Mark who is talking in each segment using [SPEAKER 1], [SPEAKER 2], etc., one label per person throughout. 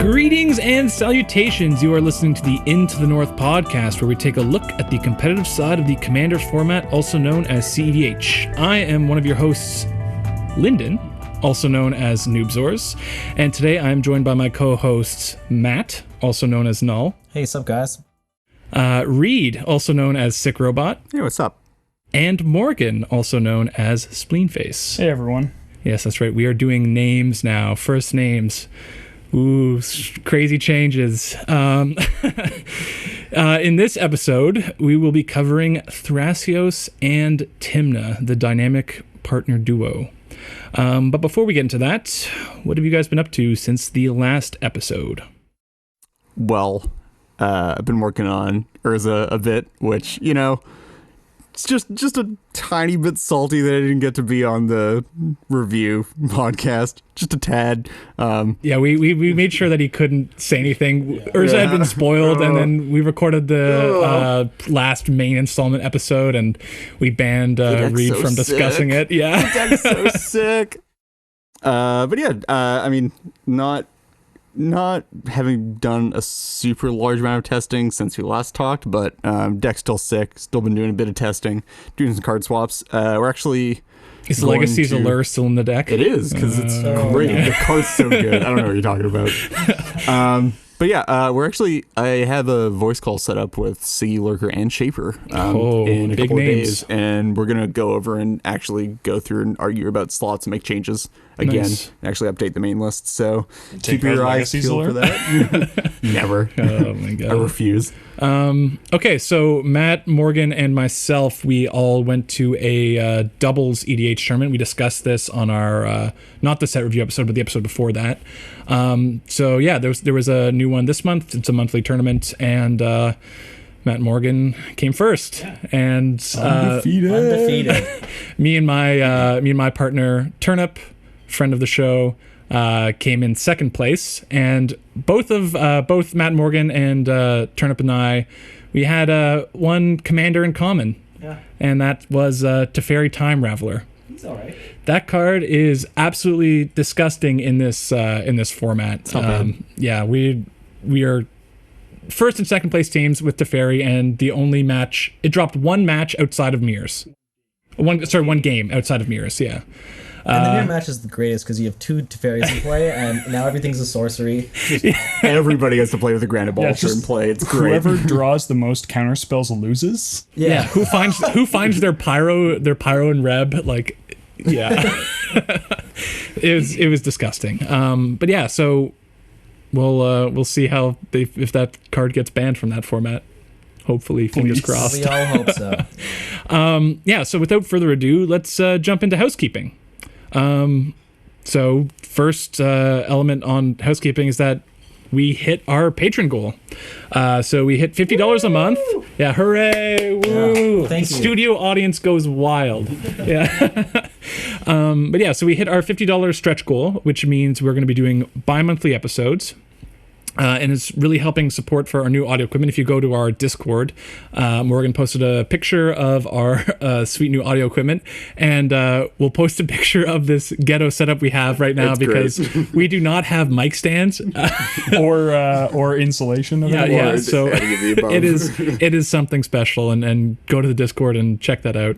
[SPEAKER 1] Greetings and salutations. You are listening to the Into the North podcast, where we take a look at the competitive side of the Commander format, also known as CEDH. I am one of your hosts, Lyndon, also known as Noobzors, and today I am joined by my co-hosts, Matt, also known as Null.
[SPEAKER 2] Hey, what's up, guys?
[SPEAKER 1] Reed, also known as Sick Robot.
[SPEAKER 3] Hey, what's up?
[SPEAKER 1] And Morgan, also known as Spleenface.
[SPEAKER 4] Hey, everyone.
[SPEAKER 1] Yes, that's right. We are doing names now, first names. Ooh, crazy changes. In this episode, we will be covering Thrasios and Tymna, the dynamic partner duo. But before we get into that, what have you guys been up to since the last episode?
[SPEAKER 3] Well, I've been working on Urza a bit, which, you know, it's just a tiny bit salty that I didn't get to be on the review podcast. Just a tad.
[SPEAKER 1] Yeah, we made sure that he couldn't say anything. Urza had been spoiled, and then we recorded the last main installment episode, and we banned Reed from discussing it. Yeah,
[SPEAKER 3] the deck's so sick. But yeah, I mean, not having done a super large amount of testing since we last talked, but deck's still sick. Still been doing a bit of testing, doing some card swaps. We're actually...
[SPEAKER 1] Is Legacy's Allure still in the deck?
[SPEAKER 3] It is, because it's great. Yeah. The card's so good. I don't know what you're talking about. But yeah, I have a voice call set up with Siggy, Lurker, and Shaper in a couple of days, and we're going to go over and actually go through and argue about slots and make changes again, and actually update the main list. So keep your eyes peeled for that. Never.
[SPEAKER 1] Oh my god.
[SPEAKER 3] I refuse.
[SPEAKER 1] Okay, so Matt, Morgan, and myself, we all went to a doubles EDH tournament. We discussed this on our, not the set review episode, but the episode before that. So yeah, there was a new one this month. It's a monthly tournament, and Matt and Morgan came first, and
[SPEAKER 2] Undefeated.
[SPEAKER 1] me and my partner Turnip, friend of the show, came in second place, and both Matt Morgan and Turnip and I, we had one commander in common, and that was Teferi Time Raveler.
[SPEAKER 2] He's all right.
[SPEAKER 1] That card is absolutely disgusting in this format. Yeah, we are first and second place teams with Teferi, and the only match, it dropped one match outside of mirrors. One game outside of mirrors. Yeah.
[SPEAKER 2] And the mirror match is the greatest because you have two Teferis in play, and now everything's a sorcery.
[SPEAKER 3] Everybody has to play with a Granite Bolster in play. It's great.
[SPEAKER 4] Whoever draws the most counter spells loses.
[SPEAKER 1] Yeah. Who finds their pyro and Reb, like, yeah. it was disgusting. But yeah, so we'll see how if that card gets banned from that format. Hopefully, fingers crossed.
[SPEAKER 2] We all hope so.
[SPEAKER 1] Yeah, so without further ado, let's jump into housekeeping. So first element on housekeeping is that we hit our patron goal. So we hit $50 a month. Yeah, hooray! Woo!
[SPEAKER 2] Yeah, thank
[SPEAKER 1] the
[SPEAKER 2] you.
[SPEAKER 1] Studio audience goes wild. Yeah. But yeah, so we hit our $50 stretch goal, which means we're going to be doing bi-monthly episodes. And it's really helping support for our new audio equipment. If you go to our Discord, Morgan posted a picture of our sweet new audio equipment, and we'll post a picture of this ghetto setup we have right now because we do not have mic stands
[SPEAKER 4] or insulation.
[SPEAKER 1] Yeah. So it is something special, and go to the Discord and check that out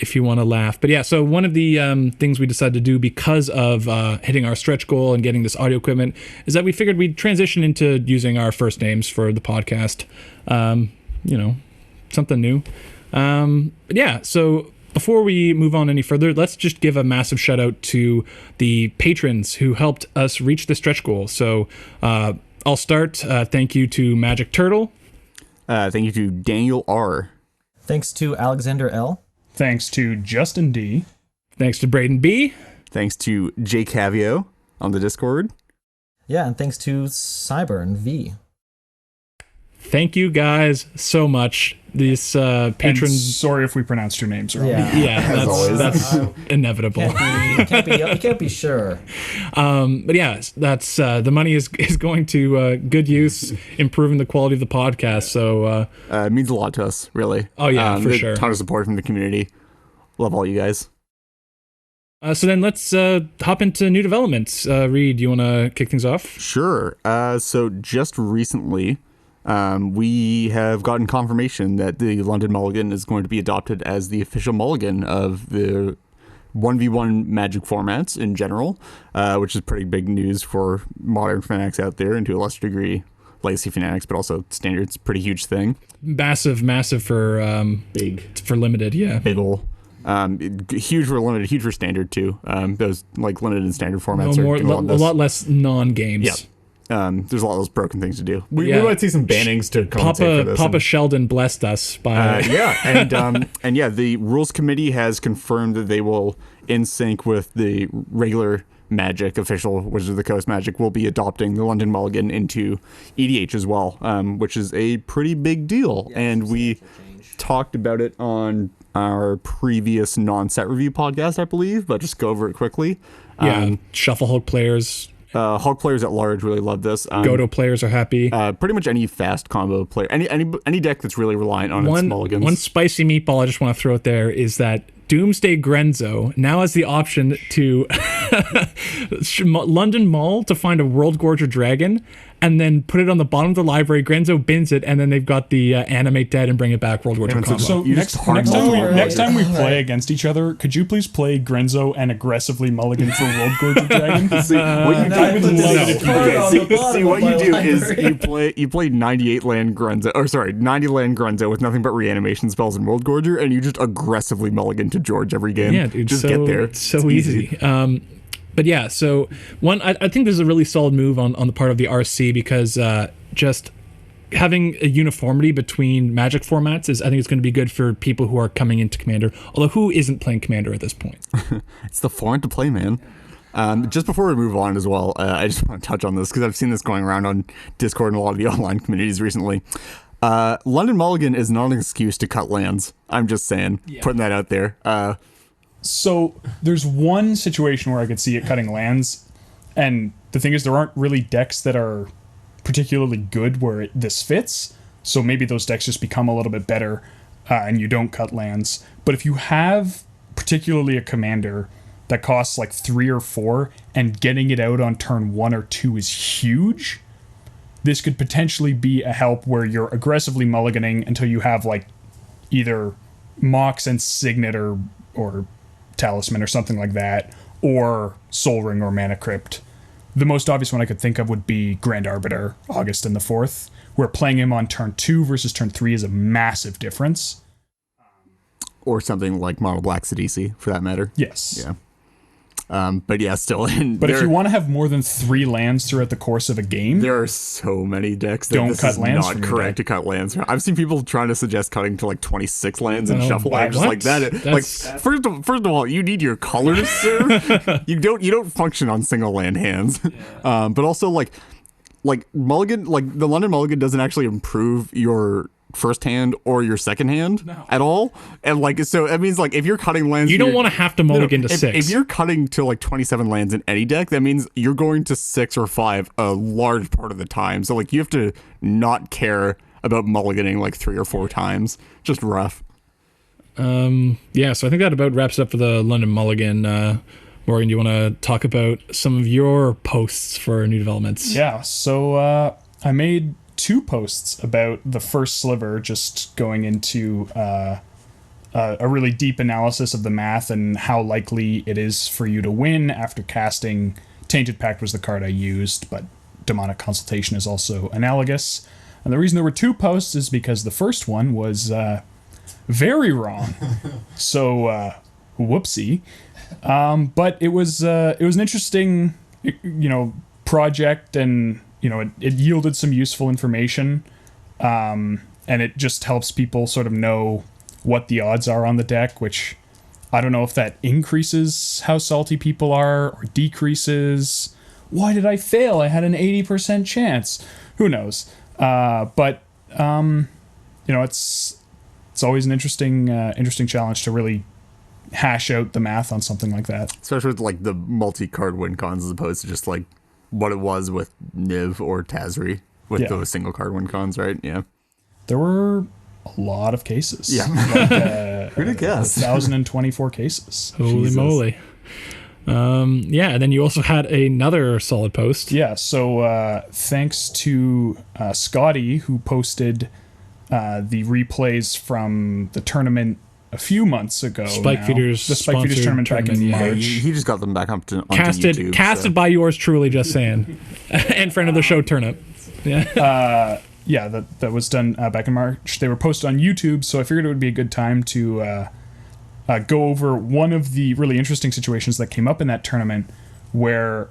[SPEAKER 1] if you want to laugh. But yeah, so one of the things we decided to do because of hitting our stretch goal and getting this audio equipment is that we figured we'd transition into using our first names for the podcast. Something new. But yeah, so before we move on any further, let's just give a massive shout out to the patrons who helped us reach the stretch goal. So I'll start. Thank you to Magic Turtle.
[SPEAKER 3] Thank you to Daniel R.
[SPEAKER 2] Thanks to Alexander L.
[SPEAKER 4] Thanks to Justin D.
[SPEAKER 1] Thanks to Braden B.
[SPEAKER 3] Thanks to Jay Cavio on the Discord.
[SPEAKER 2] Yeah, and thanks to Cyburn V.
[SPEAKER 1] Thank you guys so much. These patrons.
[SPEAKER 4] And sorry if we pronounced your names wrong.
[SPEAKER 1] Yeah, that's inevitable.
[SPEAKER 2] You can't be sure.
[SPEAKER 1] But yeah, that's the money is going to good use, improving the quality of the podcast. So
[SPEAKER 3] it means a lot to us, really.
[SPEAKER 1] Oh yeah, for sure.
[SPEAKER 3] A ton of support from the community. Love all you guys.
[SPEAKER 1] So then let's hop into new developments. Reed, you want to kick things off?
[SPEAKER 3] Sure. So just recently, we have gotten confirmation that the London Mulligan is going to be adopted as the official mulligan of the 1v1 Magic formats in general, which is pretty big news for modern fanatics out there, and to a lesser degree legacy fanatics, but also standard. It's a pretty huge thing.
[SPEAKER 1] Massive for
[SPEAKER 3] Big.
[SPEAKER 1] For limited, yeah.
[SPEAKER 3] Big ol'. Huge for limited, huge for standard too. Those like limited and standard formats
[SPEAKER 1] No more,
[SPEAKER 3] are
[SPEAKER 1] a lot less non-games.
[SPEAKER 3] Yeah. There's a lot of those broken things to do. We might see some bannings to compensate for this.
[SPEAKER 1] Papa Sheldon blessed us by
[SPEAKER 3] and yeah, the rules committee has confirmed that they will, in sync with the regular Magic official Wizards of the Coast Magic, will be adopting the London Mulligan into EDH as well, which is a pretty big deal. Yeah, and we talked about it on our previous non-set review podcast, I believe, but just go over it quickly.
[SPEAKER 1] Shuffle Hulk players.
[SPEAKER 3] Hulk players at large really love this.
[SPEAKER 1] Goto players are happy.
[SPEAKER 3] Pretty much any fast combo player, any deck that's really reliant on its mulligans.
[SPEAKER 1] One spicy meatball I just want to throw out there is that Doomsday Grenzo now has the option to London Mull to find a World Gorger Dragon and then put it on the bottom of the library. Grenzo bins it, and then they've got the animate dead and bring it back World Gorger combo.
[SPEAKER 4] So next time we play against each other, could you please play Grenzo and aggressively mulligan for World Gorger Dragon?
[SPEAKER 3] What you do is you play 98 land Grenzo, 90 land Grenzo with nothing but reanimation spells and World Gorger, and you just aggressively mulligan to George every game.
[SPEAKER 1] Yeah, dude,
[SPEAKER 3] just get there.
[SPEAKER 1] It's so easy. But yeah, so I think this is a really solid move on the part of the RC because just having a uniformity between Magic formats I think it's going to be good for people who are coming into Commander. Although who isn't playing Commander at this point?
[SPEAKER 3] It's the format to play, man. Just before we move on as well, I just want to touch on this because I've seen this going around on Discord and a lot of the online communities recently. London Mulligan is not an excuse to cut lands. I'm just saying, putting that out there.
[SPEAKER 4] So there's one situation where I could see it cutting lands, and the thing is there aren't really decks that are particularly good where this fits, so maybe those decks just become a little bit better and you don't cut lands. But if you have particularly a commander that costs like 3 or 4 and getting it out on turn 1 or 2 is huge, this could potentially be a help where you're aggressively mulliganing until you have like either Mox and Signet or Talisman or something like that, or Soul Ring or Mana Crypt. The most obvious one I could think of would be Grand Arbiter, August and the 4th, where playing him on turn 2 versus turn 3 is a massive difference.
[SPEAKER 3] Or something like Mono Black Sidisi, for that matter.
[SPEAKER 4] Yes.
[SPEAKER 3] Yeah. But yeah, still.
[SPEAKER 4] But if you want to have more than 3 lands throughout the course of a game,
[SPEAKER 3] there are so many decks that
[SPEAKER 4] don't cut lands.
[SPEAKER 3] Not correct to cut lands. I've seen people trying to suggest cutting to like 26 lands and shuffle. I'm just like that. Like first of all, you need your colors, sir. You don't function on single land hands. Yeah. But also like Mulligan, like the London Mulligan doesn't actually improve your first hand or your second hand at all, and like so that means like if you're cutting lands,
[SPEAKER 1] you don't want to have to mulligan to 6.
[SPEAKER 3] If you're cutting to like 27 lands in any deck, that means you're going to 6 or 5 a large part of the time. So like you have to not care about mulliganing like 3 or 4 times. Just rough.
[SPEAKER 1] Yeah, so I think that about wraps up for the London Mulligan. Morgan, do you want to talk about some of your posts for new developments?
[SPEAKER 4] Yeah, so I made 2 posts about the first sliver, just going into a really deep analysis of the math and how likely it is for you to win after casting. Tainted Pact was the card I used, but Demonic Consultation is also analogous. And the reason there were 2 posts is because the first one was very wrong. So whoopsie. But it was an interesting, project, and it yielded some useful information, and it just helps people sort of know what the odds are on the deck, which I don't know if that increases how salty people are or decreases. Why did I fail? I had an 80% chance. Who knows? But it's always an interesting challenge to really hash out the math on something like that.
[SPEAKER 3] Especially with like the multi-card win cons as opposed to just like what it was with Niv or Tazri with those single card win cons, right? Yeah.
[SPEAKER 4] There were a lot of cases.
[SPEAKER 3] Yeah.
[SPEAKER 4] Like,
[SPEAKER 3] who'd have guessed?
[SPEAKER 4] 1,024 cases.
[SPEAKER 1] Holy moly. And then you also had another solid post.
[SPEAKER 4] Yeah, so thanks to Scotty, who posted the replays from the tournament a few months ago.
[SPEAKER 1] Spike Feeders,
[SPEAKER 4] the Spike Feeders tournament back in March.
[SPEAKER 3] He just got them back up onto
[SPEAKER 1] Casted
[SPEAKER 3] YouTube.
[SPEAKER 1] by yours truly, just saying. And friend of the show, Turnip. Yeah.
[SPEAKER 4] That was done back in March. They were posted on YouTube, so I figured it would be a good time to go over one of the really interesting situations that came up in that tournament, where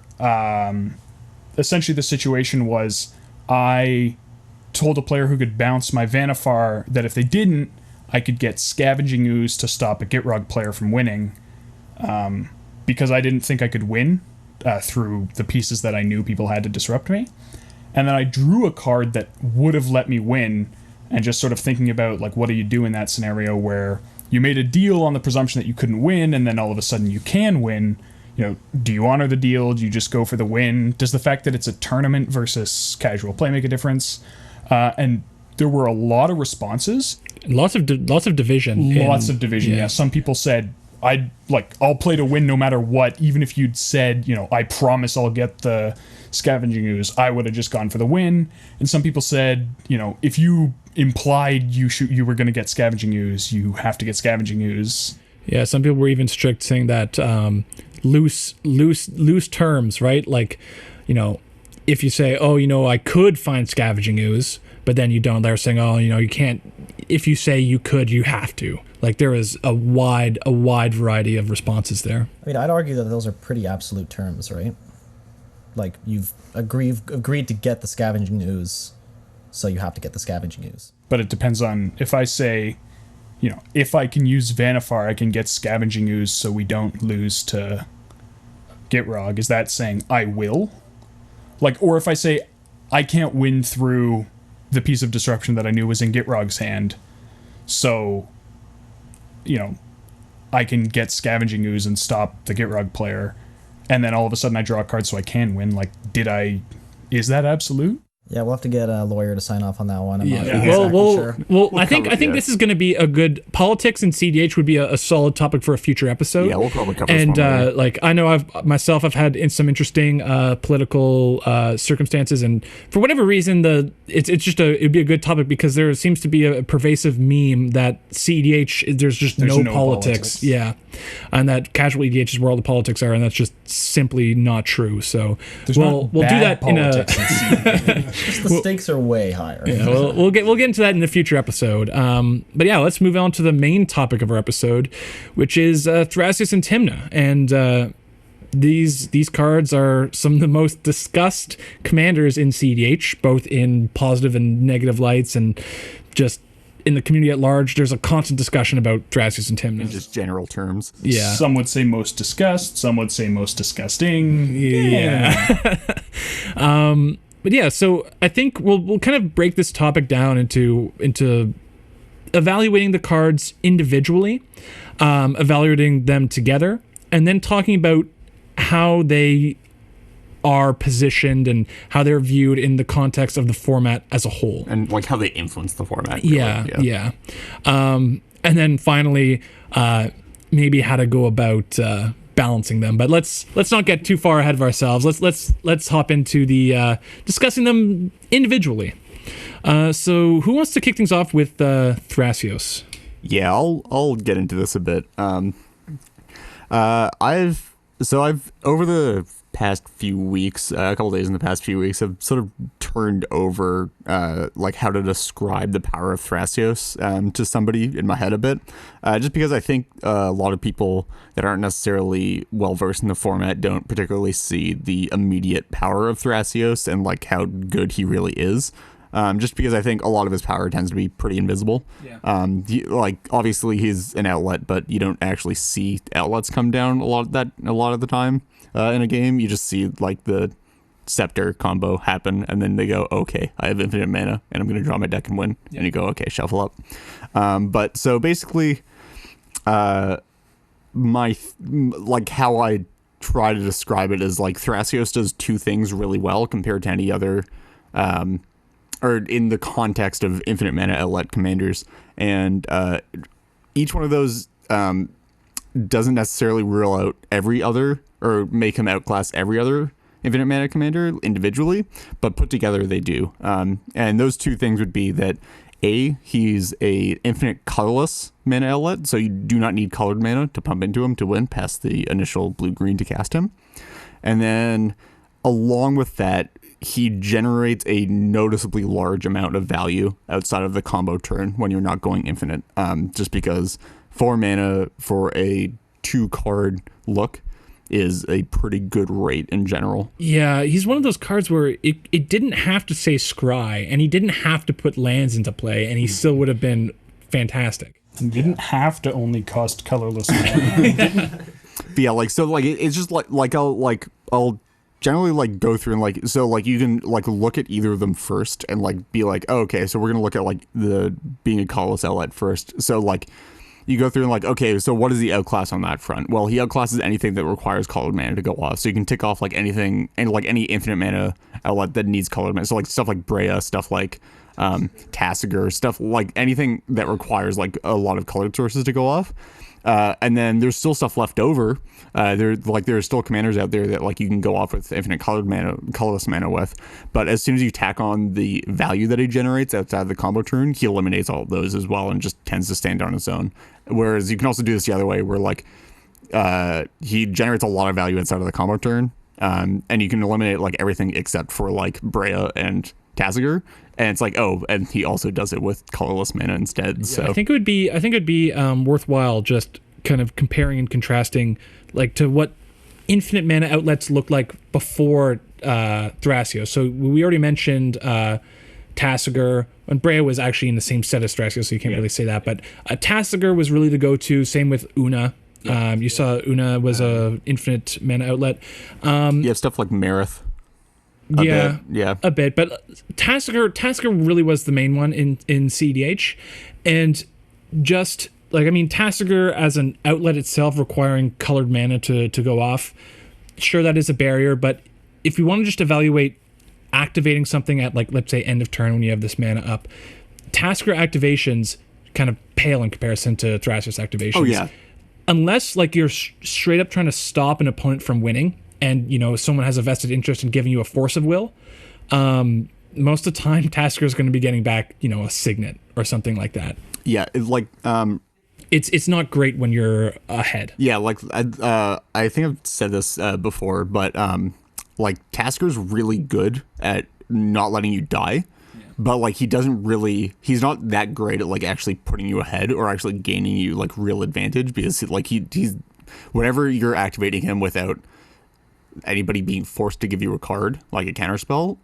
[SPEAKER 4] essentially the situation was I told a player who could bounce my Vanifar that if they didn't, I could get Scavenging Ooze to stop a Gitrog player from winning, because I didn't think I could win through the pieces that I knew people had to disrupt me. And then I drew a card that would have let me win, and just sort of thinking about, like, what do you do in that scenario where you made a deal on the presumption that you couldn't win, and then all of a sudden you can win. You know, do you honor the deal? Do you just go for the win? Does the fact that it's a tournament versus casual play make a difference? And there were a lot of responses.
[SPEAKER 1] Lots of division.
[SPEAKER 4] Yeah. Some people said, I'll play to win no matter what. Even if you'd said, I promise I'll get the Scavenging Ooze, I would have just gone for the win. And some people said, if you implied you were going to get Scavenging Ooze, you have to get Scavenging Ooze.
[SPEAKER 1] Yeah, some people were even strict, saying that loose terms, right? Like, if you say, I could find Scavenging Ooze, but then you don't, they're saying, you can't. If you say you could, you have to. Like, there is a wide variety of responses there.
[SPEAKER 2] I mean, I'd argue that those are pretty absolute terms, right? Like, you've agreed to get the Scavenging Ooze, so you have to get the Scavenging Ooze.
[SPEAKER 4] But it depends on, if I say, if I can use Vanifar, I can get Scavenging Ooze so we don't lose to Gitrog. Is that saying I will? Like, or if I say I can't win through the piece of disruption that I knew was in Gitrog's hand, so, I can get Scavenging Ooze and stop the Gitrog player, and then all of a sudden I draw a card so I can win. Like, is that absolute?
[SPEAKER 2] Yeah, we'll have to get a lawyer to sign off on that one. I'm not
[SPEAKER 1] Well,
[SPEAKER 2] sure.
[SPEAKER 1] I think this is going to be a good, politics and CDH would be a solid topic for a future episode.
[SPEAKER 3] Yeah, we'll probably cover
[SPEAKER 1] and
[SPEAKER 3] this one.
[SPEAKER 1] I know I've had some interesting political circumstances, and for whatever reason, it'd be a good topic because there seems to be a pervasive meme that CEDH there's no politics. Yeah, and that casual EDH is where all the politics are, and that's just simply not true. So we'll do that in a.
[SPEAKER 2] Just the stakes are way higher.
[SPEAKER 1] Yeah, we'll get into that in the future episode. But yeah, let's move on to the main topic of our episode, which is Thrasios and Tymna. And these cards are some of the most discussed commanders in CDH, both in positive and negative lights, and just in the community at large. There's a constant discussion about Thrasios and Tymna.
[SPEAKER 3] In just general terms.
[SPEAKER 1] Yeah.
[SPEAKER 4] Some would say most discussed. Some would say most disgusting.
[SPEAKER 1] Yeah. But yeah, so I think we'll kind of break this topic down into evaluating the cards individually, evaluating them together, and then talking about how they are positioned and how they're viewed in the context of the format as a whole.
[SPEAKER 3] And like how they influence the format. Really.
[SPEAKER 1] Yeah. And then finally, maybe how to go about balancing them. But let's not get too far ahead of ourselves. Let's hop into the discussing them individually. So who wants to kick things off with Thrasios?
[SPEAKER 3] Yeah, I'll get into this a bit. I've over the past few weeks, a couple days in the past few weeks, I've sort of turned over like how to describe the power of Thrasios to somebody in my head a bit, just because I think a lot of people that aren't necessarily well versed in the format don't particularly see the immediate power of Thrasios and like how good he really is. Just because I think a lot of his power tends to be pretty invisible. Yeah. Like obviously he's an outlet, but you don't actually see outlets come down a lot of the time in a game. You just see like the scepter combo happen, and then they go, okay, I have infinite mana, and I'm going to draw my deck and win. Yeah. And you go, okay, shuffle up. But so basically, like how I try to describe it is like Thrasios does two things really well compared to any other. Or in the context of infinite mana outlet commanders, and each one of those doesn't necessarily rule out every other or make him outclass every other infinite mana commander individually, but put together they do. And those two things would be that he's a infinite colorless mana outlet, so you do not need colored mana to pump into him to win past the initial blue-green to cast him. And then along with that, he generates a noticeably large amount of value outside of the combo turn when you're not going infinite, just because 4 mana for a 2-card look is a pretty good rate in general.
[SPEAKER 1] Yeah, he's one of those cards where it didn't have to say scry, and he didn't have to put lands into play, and he still would have been fantastic.
[SPEAKER 4] He didn't have to only cost colorless mana.
[SPEAKER 3] But yeah, like, so like it's just I'll generally like go through and like, so like you can like look at either of them first and like be like, oh, okay, so we're gonna look at like the being a colorless outlet first. So like you go through and like, okay, so what is the outclass on that front? Well, he outclasses anything that requires colored mana to go off. So you can tick off like anything and like any infinite mana outlet that needs colored mana. So like stuff like Brea, stuff like Tasigur, stuff like anything that requires like a lot of colored sources to go off. And then there's still stuff left over. There's still commanders out there that like you can go off with infinite colorless mana with. But as soon as you tack on the value that he generates outside of the combo turn, he eliminates all of those as well and just tends to stand on his own. Whereas you can also do this the other way, where like he generates a lot of value outside of the combo turn, and you can eliminate like everything except for like Brea and Tasigur. And it's like, oh, and he also does it with colorless mana instead. Yeah, so
[SPEAKER 1] I think it would be worthwhile just kind of comparing and contrasting like to what infinite mana outlets looked like before Thrasios. So we already mentioned Tasigur, and Brea was actually in the same set as Thrasios, so you can't really say that. But Tasigur was really the go-to. Same with Una. You saw Una was a infinite mana outlet.
[SPEAKER 3] You have stuff like Marith. A bit,
[SPEAKER 1] but Tasigur really was the main one in CDH, and just like, I mean, Tasigur as an outlet itself requiring colored mana to go off, sure, that is a barrier, but if you want to just evaluate activating something at like, let's say, end of turn when you have this mana up, Tasigur activations kind of pale in comparison to Thrasios activations.
[SPEAKER 3] Oh yeah,
[SPEAKER 1] unless like you're straight up trying to stop an opponent from winning, and, you know, someone has a vested interest in giving you a force of will, most of the time, Tasigur is going to be getting back, you know, a signet or something like that.
[SPEAKER 3] Yeah, it's like...
[SPEAKER 1] It's not great when you're ahead.
[SPEAKER 3] Yeah, like, I think I've said this before, but, like, Tasigur's really good at not letting you die, but, like, he's not that great at, like, actually putting you ahead or actually gaining you, like, real advantage, because, like, he's... Whenever you're activating him without anybody being forced to give you a card, like a counterspell,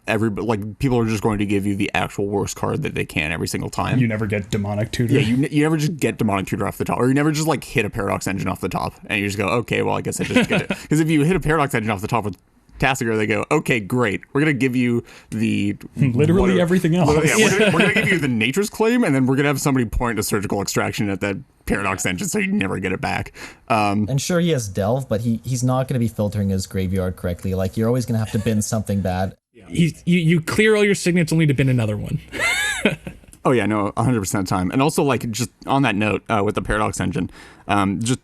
[SPEAKER 3] people are just going to give you the actual worst card that they can every single time.
[SPEAKER 4] You never get Demonic Tutor.
[SPEAKER 3] Yeah, you never just get Demonic Tutor off the top, or you never just like hit a Paradox Engine off the top, and you just go, okay, well, I guess I just get it. Because if you hit a Paradox Engine off the top with Tasigur, they go, okay, great, we're going to give you the...
[SPEAKER 4] Literally everything else.
[SPEAKER 3] We're going to give you the Nature's Claim, and then we're going to have somebody point a Surgical Extraction at that Paradox Engine, so you never get it back.
[SPEAKER 2] And sure, he has Delve, but he's not going to be filtering his graveyard correctly. Like, you're always going to have to bin something bad.
[SPEAKER 1] You clear all your signets only to bin another one.
[SPEAKER 3] Oh yeah, no, 100% of the time. And also, like, just on that note, with the Paradox Engine, just...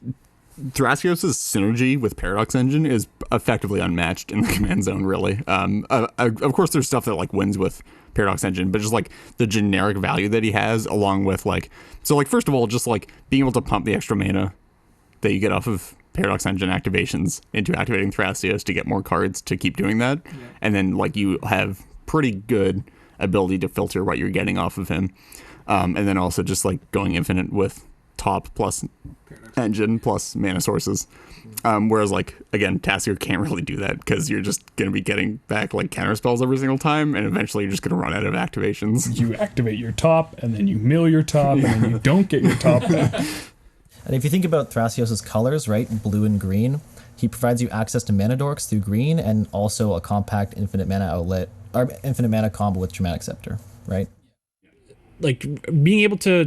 [SPEAKER 3] Thrasios' synergy with Paradox Engine is effectively unmatched in the command zone, really. Of course, there's stuff that like wins with Paradox Engine, but just like the generic value that he has, along with like, so like first of all, just like being able to pump the extra mana that you get off of Paradox Engine activations into activating Thrasios to get more cards to keep doing that, and then like you have pretty good ability to filter what you're getting off of him, and then also just like going infinite with top plus engine plus mana sources, whereas like again Tasigur can't really do that because you're just going to be getting back like counter spells every single time, and eventually you're just going to run out of activations.
[SPEAKER 4] You activate your top and then you mill your top and then you don't get your top back.
[SPEAKER 2] And if you think about Thrasios' colors, right, blue and green, he provides you access to mana dorks through green and also a compact infinite mana outlet or infinite mana combo with Dramatic Scepter, right?
[SPEAKER 1] Like being able to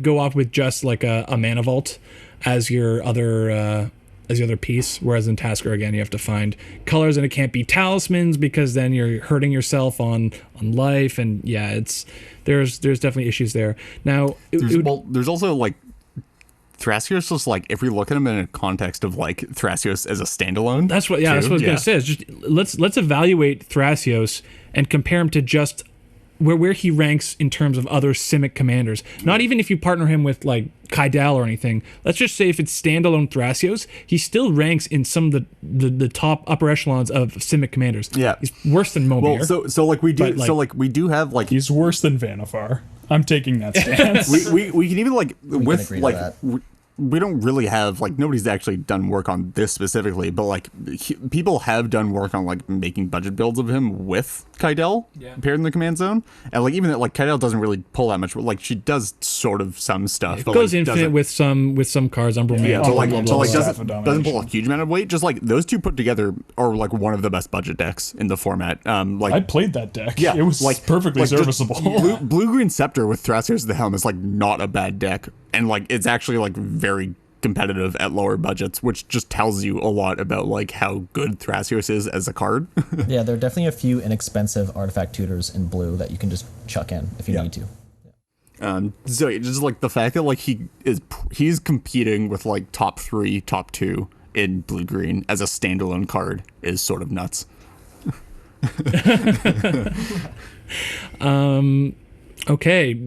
[SPEAKER 1] go off with just like a mana vault as your other piece, whereas in Tasigur again you have to find colors, and it can't be talismans because then you're hurting yourself on life, and yeah, there's definitely issues there. Now
[SPEAKER 3] there's also like Thrasios is like, if we look at him in a context of like Thrasios as a standalone.
[SPEAKER 1] That's what I was gonna say. Is just let's evaluate Thrasios and compare him to just where he ranks in terms of other Simic commanders. Not even if you partner him with like Kaidal or anything. Let's just say if it's standalone Thrasios, he still ranks in some of the top upper echelons of Simic commanders.
[SPEAKER 3] Yeah,
[SPEAKER 1] he's worse than Momir.
[SPEAKER 3] Well, so like we do, we do have like
[SPEAKER 4] he's worse than Vanifar. I'm taking that stance.
[SPEAKER 3] we can even like with like
[SPEAKER 2] that.
[SPEAKER 3] We don't really have like nobody's actually done work on this specifically, but like people have done work on like making budget builds of him with Kaidal paired in the command zone, and like even that like Kaidal doesn't really pull that much. Like she does sort of some stuff.
[SPEAKER 1] It
[SPEAKER 3] but,
[SPEAKER 1] goes
[SPEAKER 3] like,
[SPEAKER 1] infinite with some cards.
[SPEAKER 3] Yeah, so like
[SPEAKER 4] doesn't
[SPEAKER 3] pull a huge amount of weight. Just like those two put together are like one of the best budget decks in the format. Like
[SPEAKER 4] I played that deck.
[SPEAKER 3] Yeah,
[SPEAKER 4] It was
[SPEAKER 3] like
[SPEAKER 4] perfectly serviceable.
[SPEAKER 3] Blue Green Scepter with Thrasios at the helm is like not a bad deck, and like it's actually like very competitive at lower budgets, which just tells you a lot about like how good Thrasios is as a card.
[SPEAKER 2] Yeah, there are definitely a few inexpensive artifact tutors in blue that you can just chuck in if you need to.
[SPEAKER 3] So just like the fact that like he's competing with like top 3, top 2 in blue green as a standalone card is sort of nuts.
[SPEAKER 1] Okay,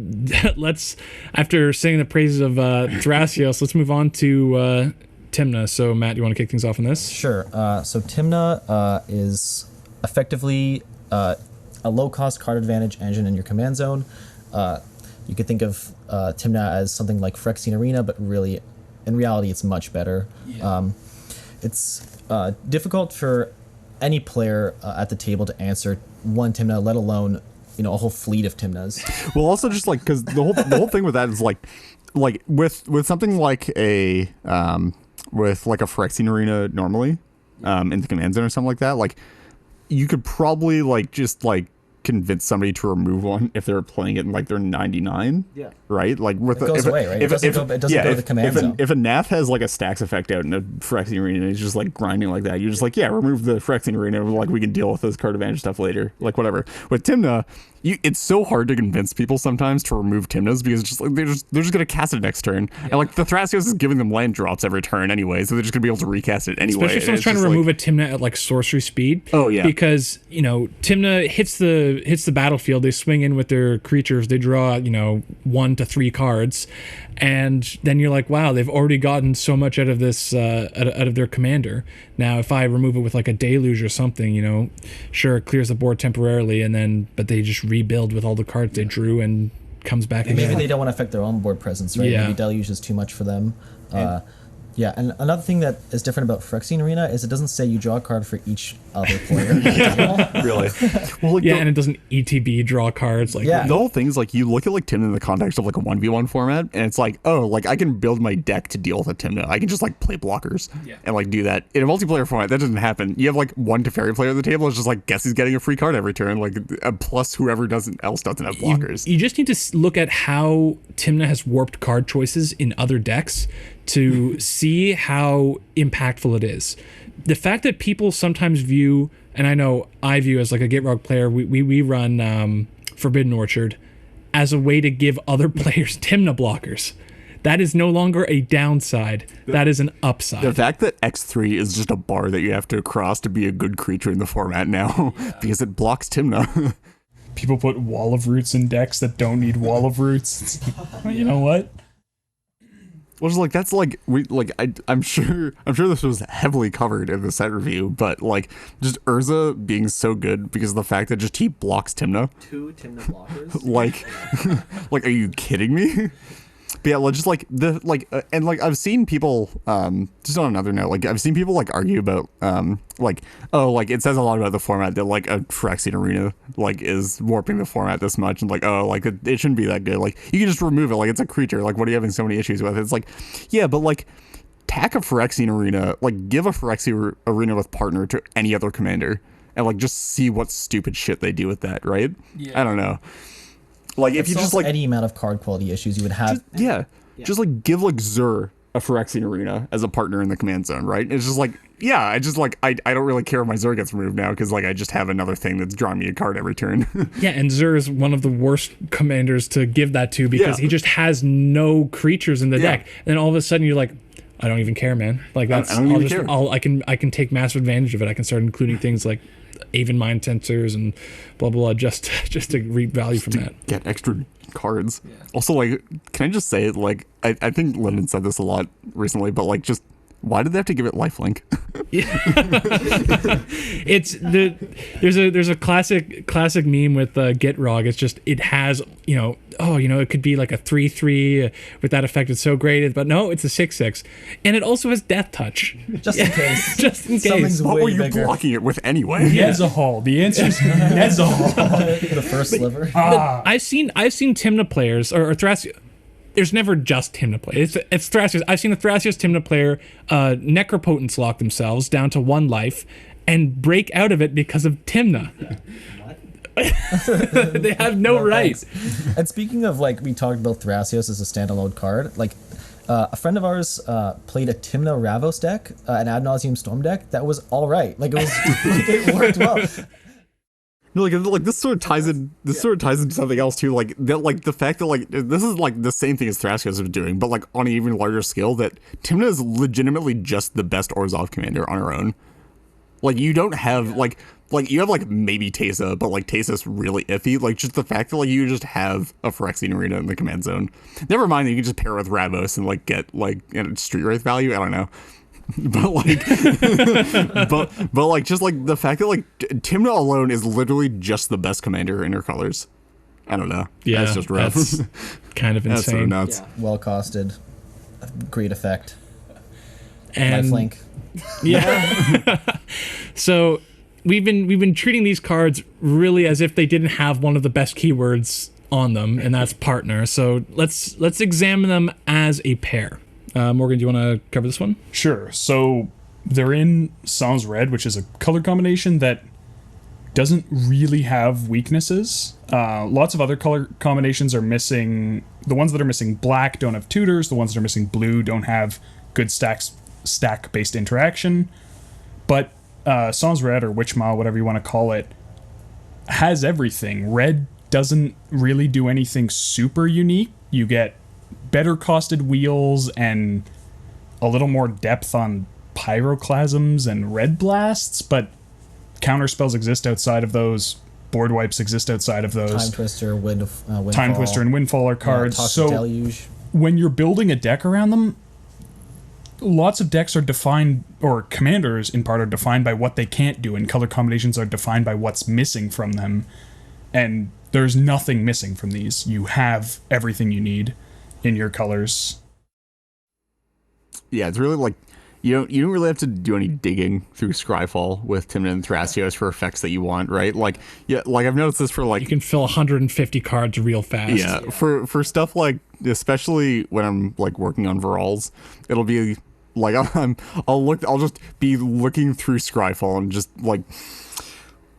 [SPEAKER 1] let's, after saying the praises of Thrasios, let's move on to Tymna. So, Matt, you want to kick things off on this?
[SPEAKER 2] Sure. So Tymna is effectively a low-cost card advantage engine in your command zone. You could think of Tymna as something like Phyrexian Arena, but really, in reality, it's much better. Yeah. It's difficult for any player at the table to answer one Tymna, let alone a whole fleet of Tymnas.
[SPEAKER 3] Well, also just like because the whole thing with that is like with something like a with like a Phyrexian Arena normally in the command zone or something like that, like you could probably like just like convince somebody to remove one if they're playing it in like their 99. Yeah. Right? Like with
[SPEAKER 2] it goes away, right? It doesn't go to the command zone.
[SPEAKER 3] If a NAF has like a stacks effect out in a Phyrexian Arena and he's just like grinding like that, you're just like, yeah, remove the Phyrexian Arena, like we can deal with this card advantage stuff later. Like whatever. With Tymna, it's so hard to convince people sometimes to remove Tymnas because it's just like they're just gonna cast it next turn. Yeah. And like the Thrasios is giving them land drops every turn anyway, so they're just gonna be able to recast it anyway.
[SPEAKER 1] Especially if someone's trying to remove a Tymna at like sorcery speed.
[SPEAKER 3] Oh yeah.
[SPEAKER 1] Because Tymna hits the battlefield, they swing in with their creatures, they draw 1 to 3 cards, and then you're like, wow, they've already gotten so much out of this out of their commander. Now if I remove it with like a deluge or something, sure, it clears the board temporarily, but they just rebuild with all the cards they drew and comes back again.
[SPEAKER 2] Maybe they don't want to affect their own board presence, right?
[SPEAKER 1] Yeah.
[SPEAKER 2] Maybe deluge is too much for them. Yeah, and another thing that is different about Phyrexian Arena is it doesn't say you draw a card for each other player.
[SPEAKER 3] Really? Well, like
[SPEAKER 1] and it doesn't ETB draw cards. Like
[SPEAKER 3] the whole thing is like you look at like Tymna in the context of like a 1v1 format, and it's like, oh, like I can build my deck to deal with a Tymna. I can just like play blockers and like do that. In a multiplayer format, that doesn't happen. You have like one Teferi player at the table. It's just like, guess he's getting a free card every turn, like plus whoever else doesn't have blockers.
[SPEAKER 1] You just need to look at how Tymna has warped card choices in other decks to see how impactful it is. The fact that people sometimes view, and I know I view as like a Gitrog player, we run Forbidden Orchard as a way to give other players Tymna blockers. That is no longer a downside. That is an upside.
[SPEAKER 3] The fact that X3 is just a bar that you have to cross to be a good creature in the format now because it blocks Tymna.
[SPEAKER 4] People put Wall of Roots in decks that don't need Wall of Roots. You know what?
[SPEAKER 3] Well, just like that's like I'm sure this was heavily covered in the set review, but like just Urza being so good because of the fact that just he blocks Tymna.
[SPEAKER 2] 2 Tymna blockers.
[SPEAKER 3] like, are you kidding me? But yeah, just like and like I've seen people just on another note, like I've seen people like argue about like, oh, like it says a lot about the format that like a Phyrexian Arena like is warping the format this much, and like, oh, like it shouldn't be that good. Like you can just remove it, like it's a creature. Like what are you having so many issues with? It's like, yeah, but like tack a Phyrexian Arena, like give a Phyrexian Arena with partner to any other commander, and like just see what stupid shit they do with that, right? Yeah. I don't know. Like if you just like
[SPEAKER 2] any amount of card quality issues you would have.
[SPEAKER 3] Just like give like Zur a Phyrexian Arena as a partner in the command zone, right? It's just like, yeah, I don't really care if my Zur gets removed now because like I just have another thing that's drawing me a card every turn.
[SPEAKER 1] Yeah, and Zur is one of the worst commanders to give that to because he just has no creatures in the deck. And then all of a sudden you're like, I don't even care, man. Like that's I can take massive advantage of it. I can start including things like Aven Mind Tensors and blah blah just to reap value from that.
[SPEAKER 3] Get extra cards. Yeah. Also, like, can I just say, like, I think Lyndon said this a lot recently, but like, just why did they have to give it lifelink?
[SPEAKER 1] It's there's a classic meme with Gitrog. It's just it has it could be like a 3/3 with that effect. It's so great, but no, it's a 6/6, and it also has Death Touch.
[SPEAKER 2] Just in case.
[SPEAKER 1] Just in case.
[SPEAKER 2] Something's
[SPEAKER 3] What
[SPEAKER 2] way
[SPEAKER 3] were you
[SPEAKER 2] bigger.
[SPEAKER 3] blocking it with anyway?
[SPEAKER 4] Nezahal. The answer is Nezahal.
[SPEAKER 2] The first sliver.
[SPEAKER 1] I've seen Tymna players or Thrasios. There's never just Tymna play. It's Thrasios. I've seen a Thrasios Tymna player Necropotence lock themselves down to 1 life and break out of it because of Tymna. They have no right.
[SPEAKER 2] Thanks. And speaking of, like, we talked about Thrasios as a standalone card, like a friend of ours played a Tymna Ravos deck, an Ad Nauseam Storm deck that was all right. Like, it was it worked well.
[SPEAKER 3] No, like this sort of ties in. This sort of ties into something else too. Like that, like the fact that like this is like the same thing as Thrasios is doing, but like on an even larger scale. That Tymna is legitimately just the best Orzhov commander on her own. Like you don't have like you have like maybe Teysa, but like Teysa's really iffy. Like just the fact that like you just have a Phyrexian Arena in the command zone. Never mind that you can just pair with Ravos and like get like Street Wraith value. I don't know. But like but like just like the fact that like Tymna alone is literally just the best commander in her colors. I don't know.
[SPEAKER 1] Yeah,
[SPEAKER 3] that's just rough.
[SPEAKER 1] That's kind of insane.
[SPEAKER 3] That's so nuts.
[SPEAKER 2] Yeah. Well costed, great effect.
[SPEAKER 1] And
[SPEAKER 2] Lifelink.
[SPEAKER 1] Yeah. So we've been treating these cards really as if they didn't have one of the best keywords on them, and that's partner. So let's examine them as a pair. Morgan, do you want to cover this one?
[SPEAKER 4] Sure. So they're in Sans Red, which is a color combination that doesn't really have weaknesses. Lots of other color combinations are missing. The ones that are missing black don't have tutors. The ones that are missing blue don't have good stack-based interaction. But Sans Red, or Witchmaw, whatever you want to call it, has everything. Red doesn't really do anything super unique. You get better costed wheels and a little more depth on pyroclasms and red blasts, but counter spells exist outside of those. Board wipes exist outside of those.
[SPEAKER 2] Time Twister, Windfall.
[SPEAKER 4] Time Twister and Windfall are cards.
[SPEAKER 2] Toxic
[SPEAKER 4] So
[SPEAKER 2] Deluge.
[SPEAKER 4] when you're building a deck around them, lots of decks are defined, or commanders in part are defined by what they can't do, and color combinations are defined by what's missing from them. And there's nothing missing from these. You have everything you need in your colors.
[SPEAKER 3] Yeah, it's really like you don't really have to do any digging through Scryfall with Tymna and Thrasios for effects that you want, right? Like like I've noticed this for like
[SPEAKER 1] you can fill 150 cards real fast.
[SPEAKER 3] Yeah, for stuff like, especially when I'm like working on Virals, it'll be like I'll just be looking through Scryfall and just like,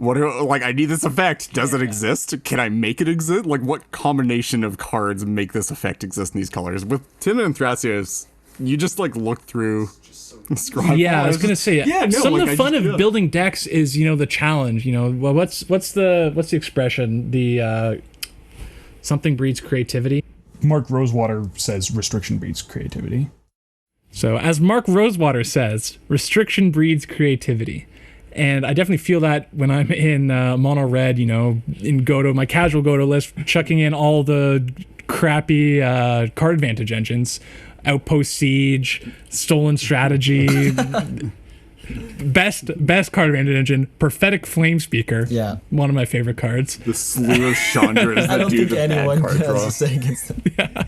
[SPEAKER 3] I need this effect. Does it exist? Can I make it exist? Like, what combination of cards make this effect exist in these colors? With Tymna and Thrasios, you just like look through Scryfall.
[SPEAKER 1] Yeah, I was gonna say. Yeah, no, some of the fun of building decks is the challenge. Well, what's the expression? The something breeds creativity.
[SPEAKER 4] Mark Rosewater says restriction breeds creativity.
[SPEAKER 1] So as Mark Rosewater says, restriction breeds creativity. And I definitely feel that when I'm in mono red, in Goto, my casual Goto list, chucking in all the crappy card advantage engines, Outpost Siege, Stolen Strategy, best card advantage engine, Prophetic Flame Speaker.
[SPEAKER 2] Yeah,
[SPEAKER 1] one of my favorite cards.
[SPEAKER 3] The slew of Chandras that do the bad card draw.
[SPEAKER 2] Has to say against them.
[SPEAKER 1] Yeah.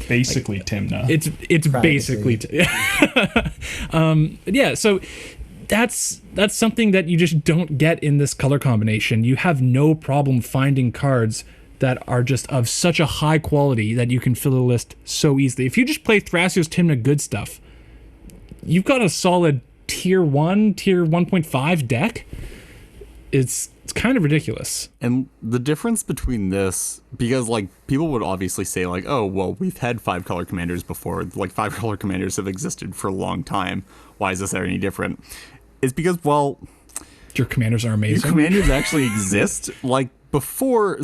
[SPEAKER 4] Basically Tymna.
[SPEAKER 1] It's basically yeah. So that's something that you just don't get in this color combination. You have no problem finding cards that are just of such a high quality that you can fill the list so easily. If you just play Thrasios Tymna good stuff, you've got a solid tier 1, tier 1.5 deck. It's It's kind of ridiculous.
[SPEAKER 3] And the difference between this, because like people would obviously say like, oh, well, we've had 5-color commanders before. Like 5-color commanders have existed for a long time. Why is this any different? It's because, well,
[SPEAKER 1] your commanders are amazing.
[SPEAKER 3] Your commanders actually exist. Like before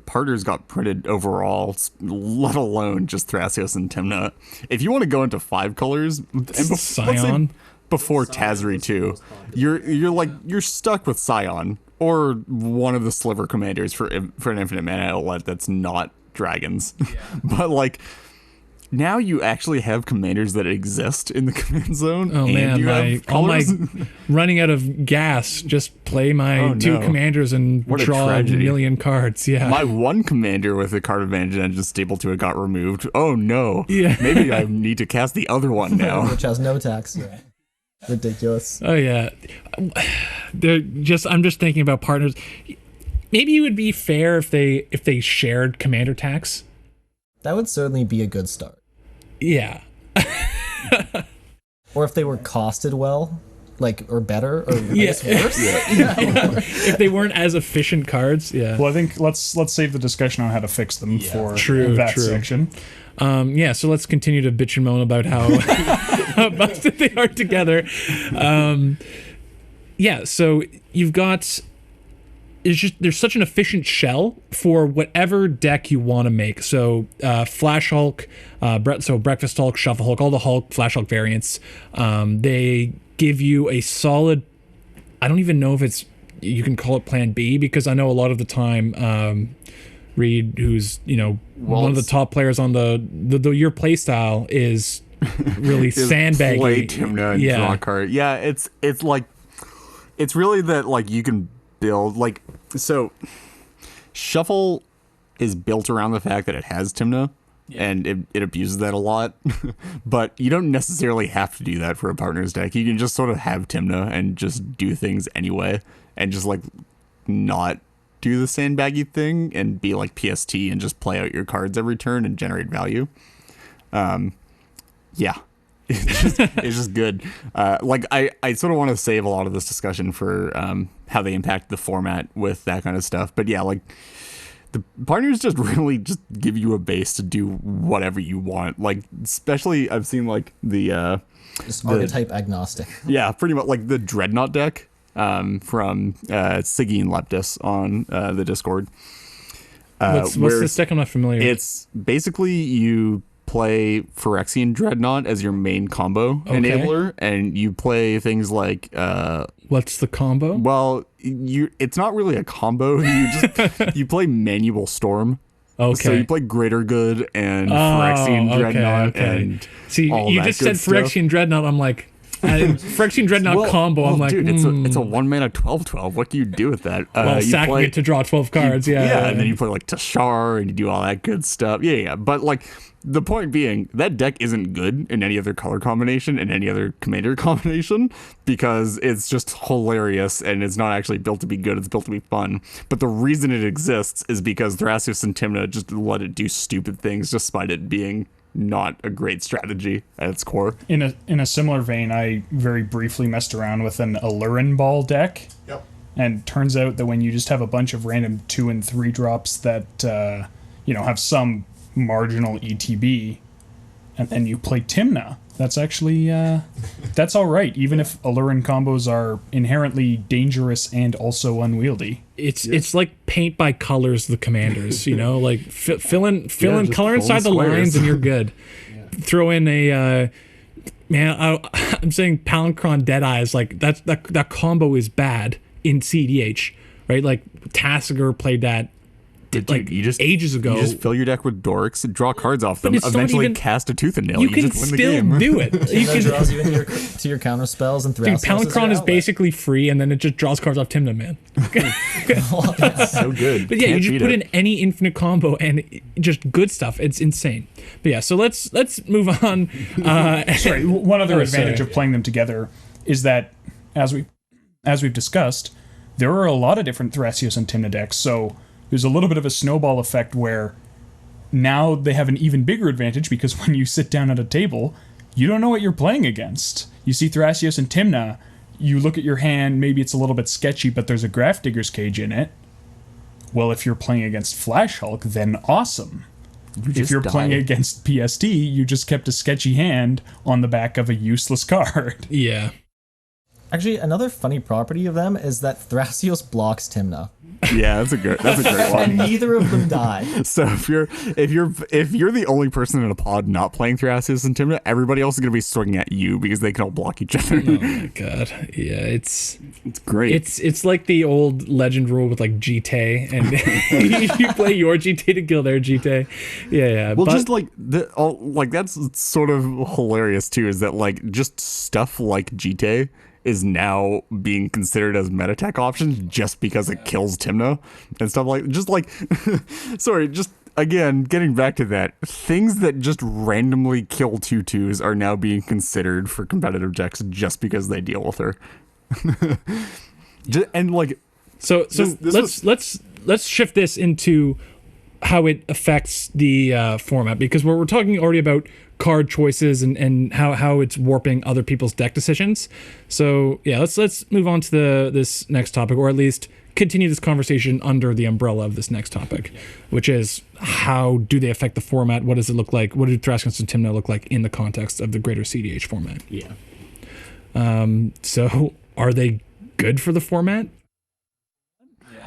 [SPEAKER 3] partners got printed overall, let alone just Thrasios and Tymna, if you want to go into 5 colors, and
[SPEAKER 1] Scion.
[SPEAKER 3] Before Tazri too, you're stuck with Scion or one of the sliver commanders for an infinite mana outlet that's not dragons. Yeah. But like now you actually have commanders that exist in the command zone.
[SPEAKER 1] Oh
[SPEAKER 3] and
[SPEAKER 1] man, all my running out of gas. Just play my 2 commanders and draw a million cards. Yeah,
[SPEAKER 3] my 1 commander with a card advantage engine stable to it got removed. Oh no.
[SPEAKER 1] Yeah,
[SPEAKER 3] maybe I need to cast the other one now,
[SPEAKER 2] which has no tax. Yeah. Ridiculous.
[SPEAKER 1] Oh yeah, I'm just thinking about partners. Maybe it would be fair if they shared commander tax.
[SPEAKER 2] That would certainly be a good start.
[SPEAKER 1] Yeah.
[SPEAKER 2] Or if they were costed well, or better, or I guess worse.
[SPEAKER 1] Yeah. If they weren't as efficient cards. Yeah.
[SPEAKER 4] Well, I think let's save the discussion on how to fix them for that section.
[SPEAKER 1] So let's continue to bitch and moan about how busted they are together. So you've got there's such an efficient shell for whatever deck you want to make. So Flash Hulk, Breakfast Hulk, Shuffle Hulk, all the Hulk, Flash Hulk variants, they give you a solid. I don't even know if you can call it Plan B, because I know a lot of the time. Reed, who's one of the top players on your play style, is really sandbagging.
[SPEAKER 3] Play Tymna and draw a card. Yeah, it's like it's really that like you can build like so. Shuffle is built around the fact that it has Tymna, and it abuses that a lot. But you don't necessarily have to do that for a partner's deck. You can just sort of have Tymna and just do things anyway, and just like not do the sandbaggy thing and be like PST and just play out your cards every turn and generate value. It's just good. I sort of want to save a lot of this discussion for how they impact the format with that kind of stuff. But yeah, like the partners just really just give you a base to do whatever you want. Like especially I've seen like the
[SPEAKER 2] archetype agnostic.
[SPEAKER 3] Yeah, pretty much like the Dreadnought deck. From Siggy and Leptis on the Discord.
[SPEAKER 1] What's this deck? I'm not familiar.
[SPEAKER 3] It's basically you play Phyrexian Dreadnought as your main combo enabler, and you play things like
[SPEAKER 1] what's the combo?
[SPEAKER 3] Well, it's not really a combo. You play Manual Storm.
[SPEAKER 1] Okay.
[SPEAKER 3] So you play Greater Good and Phyrexian Dreadnought and
[SPEAKER 1] see,
[SPEAKER 3] all
[SPEAKER 1] you
[SPEAKER 3] that
[SPEAKER 1] just
[SPEAKER 3] good
[SPEAKER 1] said Phyrexian Dreadnought. I'm like. Phyrexian Dreadnought combo. I'm like,
[SPEAKER 3] dude, it's a 1-mana 12/12. What do you do with that?
[SPEAKER 1] Sacking it to draw 12 cards.
[SPEAKER 3] And then you play like Tashar and you do all that good stuff. Yeah. But like the point being, that deck isn't good in any other color combination and any other commander combination because it's just hilarious and it's not actually built to be good. It's built to be fun. But the reason it exists is because Thrasios and Tymna just let it do stupid things despite it being not a great strategy at its core.
[SPEAKER 4] In a similar vein, I very briefly messed around with an Allurin Ball deck.
[SPEAKER 3] Yep.
[SPEAKER 4] And turns out that when you just have a bunch of random 2 and 3 drops that have some marginal ETB, and then you play Tymna, that's actually that's all right, even if Allurin combos are inherently dangerous and also unwieldy.
[SPEAKER 1] It's like paint by colors the commanders, like fill in color inside the lines and you're good. Throw in a I'm saying Palinchron Deadeyes, like that combo is bad in CDH, right? Like Tassiger played that ages ago.
[SPEAKER 3] You just fill your deck with dorks and draw cards off them. Eventually cast a Tooth and Nail.
[SPEAKER 1] You can
[SPEAKER 3] just win
[SPEAKER 1] still
[SPEAKER 3] the game.
[SPEAKER 1] do it. You can
[SPEAKER 2] draws you into to your counter spells and
[SPEAKER 1] Dude, Palinchron is basically free, and then it just draws cards off Tymna, man.
[SPEAKER 3] So good.
[SPEAKER 1] But yeah, you just put in any infinite combo and just good stuff. It's insane. But yeah, so let's move on.
[SPEAKER 4] Sorry, one other advantage of playing them together is that as we've discussed, there are a lot of different Thrasios and Tymna decks, so there's a little bit of a snowball effect where now they have an even bigger advantage because when you sit down at a table, you don't know what you're playing against. You see Thrasios and Tymna, you look at your hand, maybe it's a little bit sketchy, but there's a Grafdigger's Cage in it. Well, if you're playing against Flash Hulk, then awesome. If you're playing against PST, you just kept a sketchy hand on the back of a useless card.
[SPEAKER 1] Yeah.
[SPEAKER 2] Actually, another funny property of them is that Thrasios blocks Tymna.
[SPEAKER 3] Yeah, that's a great one.
[SPEAKER 2] And neither of them die.
[SPEAKER 3] So if you're the only person in a pod not playing Thrasios and Tymna, everybody else is going to be swinging at you because they can all block each other.
[SPEAKER 1] Oh my god. Yeah, it's
[SPEAKER 3] great.
[SPEAKER 1] It's like the old legend rule with like GT, and you play your GT to kill their GT. Yeah.
[SPEAKER 3] Well, just like that's sort of hilarious too. Is that like just stuff like GT is now being considered as meta tech options just because it kills Tymna and stuff sorry, just again, getting back to that, things that just randomly kill 2/2s are now being considered for competitive decks just because they deal with her. And like,
[SPEAKER 1] so let's shift this into how it affects the format, because we're talking already about card choices and how it's warping other people's deck decisions. So yeah, let's move on to this next topic, or at least continue this conversation under the umbrella of this next topic, which is how do they affect the format? What does it look like? What do Thrasios and Tymna look like in the context of the greater CDH format?
[SPEAKER 3] Yeah.
[SPEAKER 1] So are they good for the format?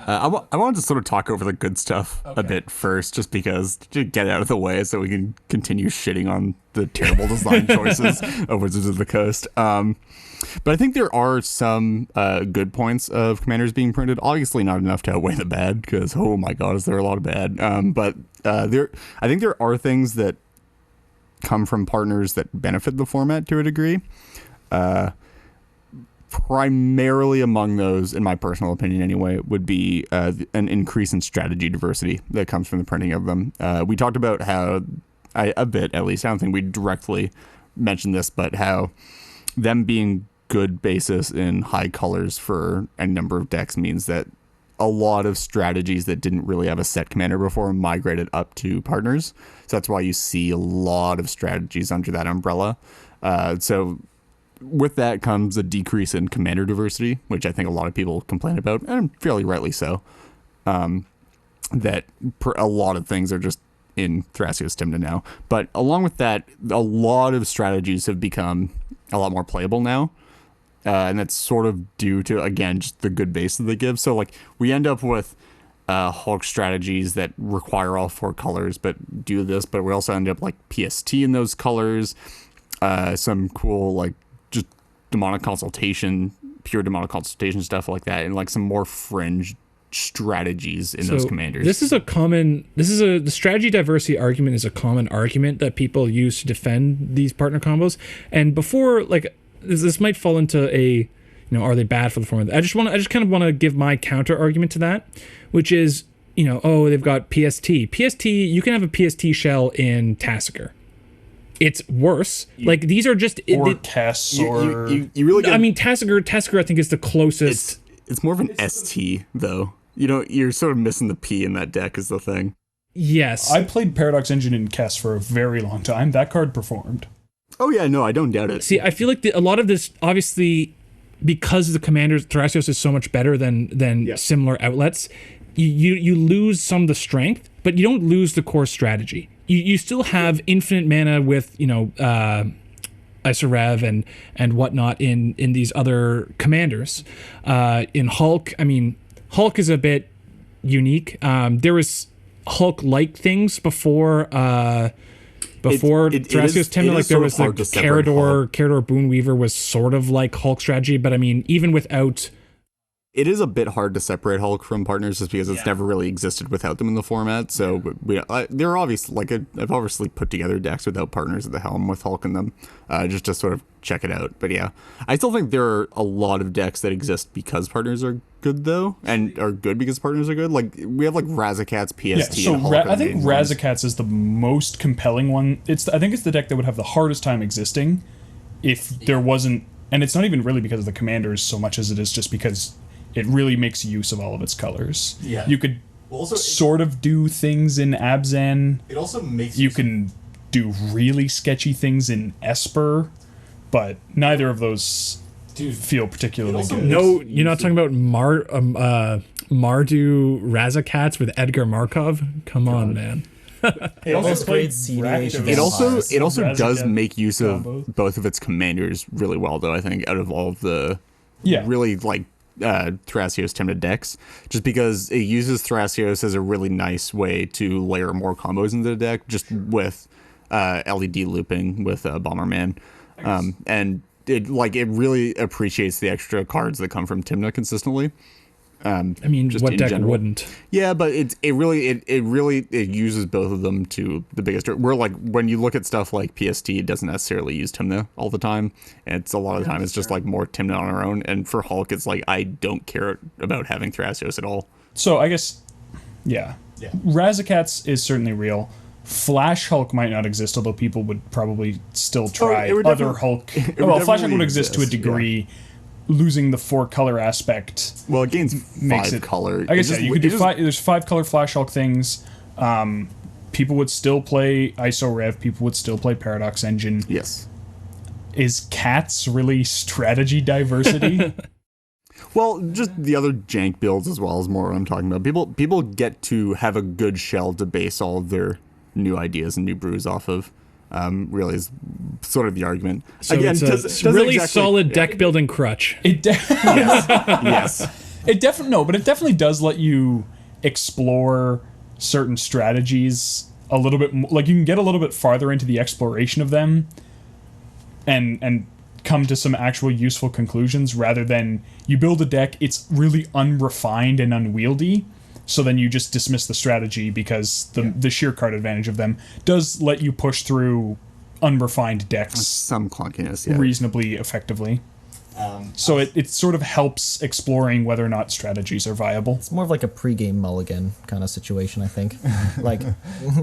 [SPEAKER 3] I wanted to sort of talk over the good stuff a bit first, just because to get it out of the way so we can continue shitting on the terrible design choices of Wizards of the Coast. But I think there are some good points of commanders being printed. Obviously not enough to outweigh the bad, because oh my god, is there a lot of bad. But I think there are things that come from partners that benefit the format to a degree. Primarily among those, in my personal opinion anyway, would be an increase in strategy diversity that comes from the printing of them. We talked about how, a bit at least, I don't think we directly mentioned this, but how them being good basis in high colors for a number of decks means that a lot of strategies that didn't really have a set commander before migrated up to partners. So that's why you see a lot of strategies under that umbrella. So with that comes a decrease in commander diversity, which I think a lot of people complain about, and fairly rightly so. That a lot of things are just in Thrasios Tymna now. But along with that, a lot of strategies have become a lot more playable now. And that's sort of due to, again, just the good base that they give. So like we end up with Hulk strategies that require all 4 colors, but do this. But we also end up like PST in those colors. Some cool like just demonic consultation, pure demonic consultation stuff like that, and like some more fringe strategies in those commanders. The strategy diversity argument is a common argument that people use to defend these partner combos. And before, like, this might fall into a, are they bad for the format? I just kind of want to give my counter argument to that, which is, they've got PST. PST, you can have a PST shell in Tasigur. It's worse. Like, these are just...
[SPEAKER 4] Tess, or...
[SPEAKER 3] You really get...
[SPEAKER 1] I mean, Tasigur, I think, is the closest...
[SPEAKER 3] It's more of an ST, though. You're sort of missing the P in that deck is the thing.
[SPEAKER 1] Yes.
[SPEAKER 4] I played Paradox Engine in Kess for a very long time. That card performed.
[SPEAKER 3] Oh, yeah, no, I don't doubt it.
[SPEAKER 1] See, I feel like a lot of this, obviously, because the commanders, Thrasios is so much better than similar outlets, you lose some of the strength, but you don't lose the core strategy. You still have infinite mana with, Isarev and whatnot in these other commanders. In Hulk, Hulk is a bit unique. There was Hulk-like things before Thrasios Tymna. Like there was the Carador Boonweaver was sort of like Hulk strategy, but even without...
[SPEAKER 3] It is a bit hard to separate Hulk from partners just because it's never really existed without them in the format. So they're obviously, like, I've obviously put together decks without partners at the helm with Hulk in them, just to sort of check it out. But yeah, I still think there are a lot of decks that exist because partners are good, though, and are good because partners are good. Like, we have like Razakat's PST and Hulk.
[SPEAKER 4] I think Razakat's is the most compelling one. I think it's the deck that would have the hardest time existing if there wasn't, and it's not even really because of the commanders so much as it is just because it really makes use of all of its colors.
[SPEAKER 3] Yeah.
[SPEAKER 4] You could sort of do things in Abzan.
[SPEAKER 3] It also makes
[SPEAKER 4] you can do really sketchy things in Esper, but neither of those feel particularly good.
[SPEAKER 1] No, you're not talking about Mardu Razakats with Edgar Markov? Come on, man.
[SPEAKER 4] It
[SPEAKER 2] Most great CDH.
[SPEAKER 3] It also does
[SPEAKER 4] Razakhat
[SPEAKER 3] make use of
[SPEAKER 4] combos.
[SPEAKER 3] both of its commanders really well, though. I think out of all of the really like Thrasios Tymna decks, just because it uses Thrasios as a really nice way to layer more combos into the deck, just with LED looping with Bomberman, and it really appreciates the extra cards that come from Tymna consistently.
[SPEAKER 1] I mean,
[SPEAKER 3] just
[SPEAKER 1] what
[SPEAKER 3] in
[SPEAKER 1] deck
[SPEAKER 3] general.
[SPEAKER 1] wouldn't?
[SPEAKER 3] Yeah, but it uses both of them to the biggest. Where like when you look at stuff like PST, it doesn't necessarily use Tymna all the time. And it's a lot of the time it's just like more Tymna on our own. And for Hulk, it's like I don't care about having Thrasios at all.
[SPEAKER 4] So I guess, yeah. Razakats is certainly real. Flash Hulk might not exist, although people would probably still try
[SPEAKER 3] it would
[SPEAKER 4] other Hulk. Well, Flash Hulk would exist to a
[SPEAKER 3] exist,
[SPEAKER 4] degree. Losing the 4-color aspect
[SPEAKER 3] Well, it gains
[SPEAKER 4] makes
[SPEAKER 3] 5
[SPEAKER 4] it
[SPEAKER 3] color.
[SPEAKER 4] I guess you could do there's 5-color Flash Hulk things. People would still play ISO Rev. People would still play Paradox Engine.
[SPEAKER 3] Yes.
[SPEAKER 4] Is Cats really strategy diversity?
[SPEAKER 3] Well, just the other jank builds as well is more what I'm talking about. People get to have a good shell to base all of their new ideas and new brews off of. Really is sort of the argument.
[SPEAKER 1] So
[SPEAKER 3] Again,
[SPEAKER 1] it's a really solid deck building crutch.
[SPEAKER 3] Yes.
[SPEAKER 4] It definitely does let you explore certain strategies a little bit like you can get a little bit farther into the exploration of them and come to some actual useful conclusions rather than you build a deck, it's really unrefined and unwieldy. So then you just dismiss the strategy because the sheer card advantage of them does let you push through unrefined decks
[SPEAKER 3] Some clunkiness, yeah.
[SPEAKER 4] reasonably effectively. So it sort of helps exploring whether or not strategies are viable.
[SPEAKER 2] It's more of like a pre-game mulligan kind of situation, I think. Like,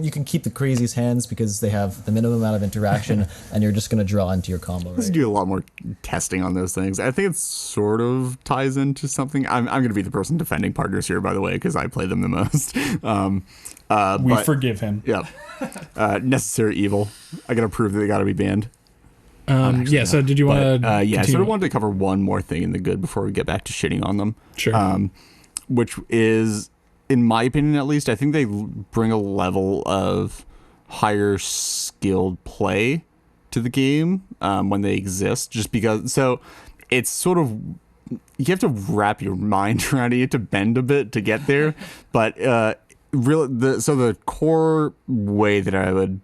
[SPEAKER 2] you can keep the craziest hands because they have the minimum amount of interaction, and you're just going to draw into your combo,
[SPEAKER 3] Let's
[SPEAKER 2] right?
[SPEAKER 3] do a lot more testing on those things. I think it sort of ties into something. I'm going to be the person defending partners here, by the way, because I play them the most.
[SPEAKER 4] We forgive him.
[SPEAKER 3] Yeah. Necessary evil. I got to prove that they got to be banned.
[SPEAKER 1] So did you want to
[SPEAKER 3] I sort of wanted to cover one more thing in the good before we get back to shitting on them.
[SPEAKER 1] Sure.
[SPEAKER 3] Which is, in my opinion at least, I think they bring a level of higher skilled play to the game when they exist, just because. So it's sort of, you have to wrap your mind around it. You have to bend a bit to get there. But the core way that I would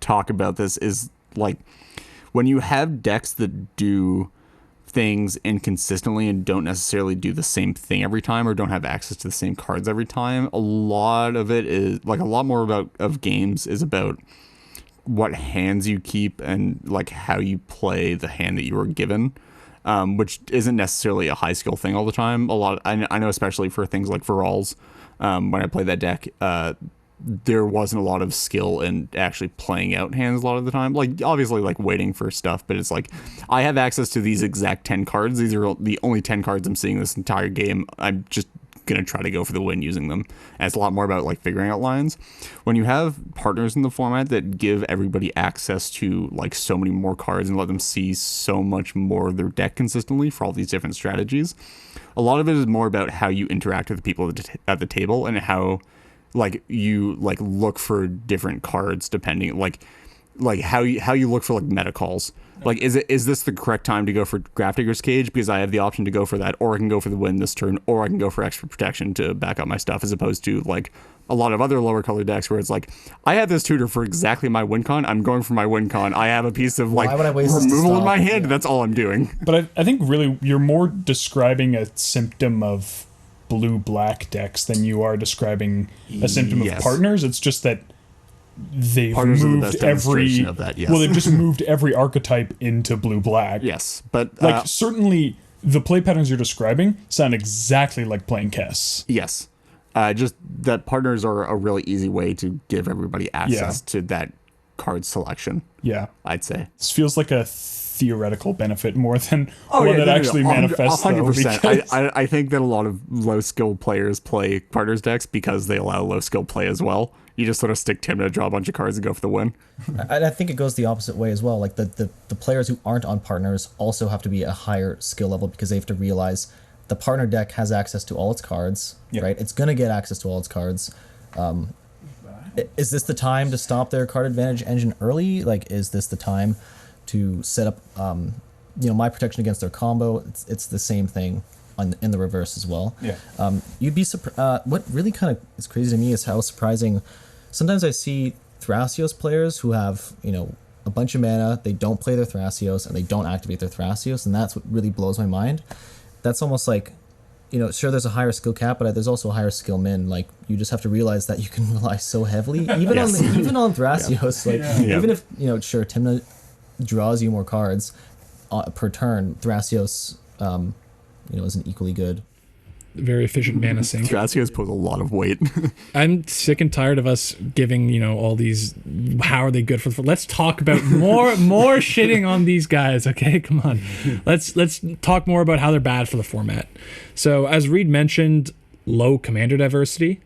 [SPEAKER 3] talk about this is like, when you have decks that do things inconsistently and don't necessarily do the same thing every time or don't have access to the same cards every time, a lot of it is like a lot more of games is about what hands you keep and like how you play the hand that you were given, which isn't necessarily a high skill thing all the time. I know especially for things like Virals, when I play that deck, there wasn't a lot of skill in actually playing out hands a lot of the time. Like, obviously, like, waiting for stuff, but it's like, I have access to these exact 10 cards. These are the only 10 cards I'm seeing this entire game. I'm just gonna try to go for the win using them. And it's a lot more about, like, figuring out lines. When you have partners in the format that give everybody access to, like, so many more cards and let them see so much more of their deck consistently for all these different strategies, a lot of it is more about how you interact with the people at the table and how like you like look for different cards depending like how you look for like meta calls. Like is this the correct time to go for Grafdigger's Cage because I have the option to go for that, or I can go for the win this turn, or I can go for extra protection to back up my stuff, as opposed to like a lot of other lower color decks where it's like I have this tutor for exactly my win con, I'm going for my win con, I have a piece of like removal in my hand, that's all I'm doing.
[SPEAKER 4] But I think really you're more describing a symptom of blue-black decks than you are describing a symptom of partners. It's just that they've
[SPEAKER 3] partners
[SPEAKER 4] moved every
[SPEAKER 3] of that, yes.
[SPEAKER 4] Well, they've just moved every archetype into blue-black.
[SPEAKER 3] Yes, but
[SPEAKER 4] like certainly the play patterns you're describing sound exactly like playing Kess.
[SPEAKER 3] Yes, just that partners are a really easy way to give everybody access to that card selection.
[SPEAKER 4] Yeah,
[SPEAKER 3] I'd say
[SPEAKER 4] this feels like a theoretical benefit more than one that actually manifests.
[SPEAKER 3] 100%. I think that a lot of low skill players play partners decks because they allow low skill play as well. You just sort of stick Tymna, draw a bunch of cards, and go for the win.
[SPEAKER 2] I think it goes the opposite way as well. Like the players who aren't on partners also have to be at a higher skill level because they have to realize the partner deck has access to all its cards, right? It's going to get access to all its cards. Is this the time to stop their card advantage engine early? Like, is this the time to set up, my protection against their combo? It's the same thing in the reverse as well.
[SPEAKER 4] Yeah.
[SPEAKER 2] You'd be surprised. What really kind of is crazy to me is how surprising. Sometimes I see Thrasios players who have, a bunch of mana, they don't play their Thrasios, and they don't activate their Thrasios, and that's what really blows my mind. That's almost like, sure, there's a higher skill cap, but there's also a higher skill min. Like, you just have to realize that you can rely so heavily, even on Thrasios. Even if, sure, Tymna draws you more cards per turn, Thrasios, isn't equally good.
[SPEAKER 1] Very efficient mana sink.
[SPEAKER 3] Thrasios put a lot of weight.
[SPEAKER 1] I'm sick and tired of us giving, all these, how are they good for the, let's talk about more shitting on these guys, okay? Come on. Let's talk more about how they're bad for the format. So, as Reed mentioned, low commander diversity.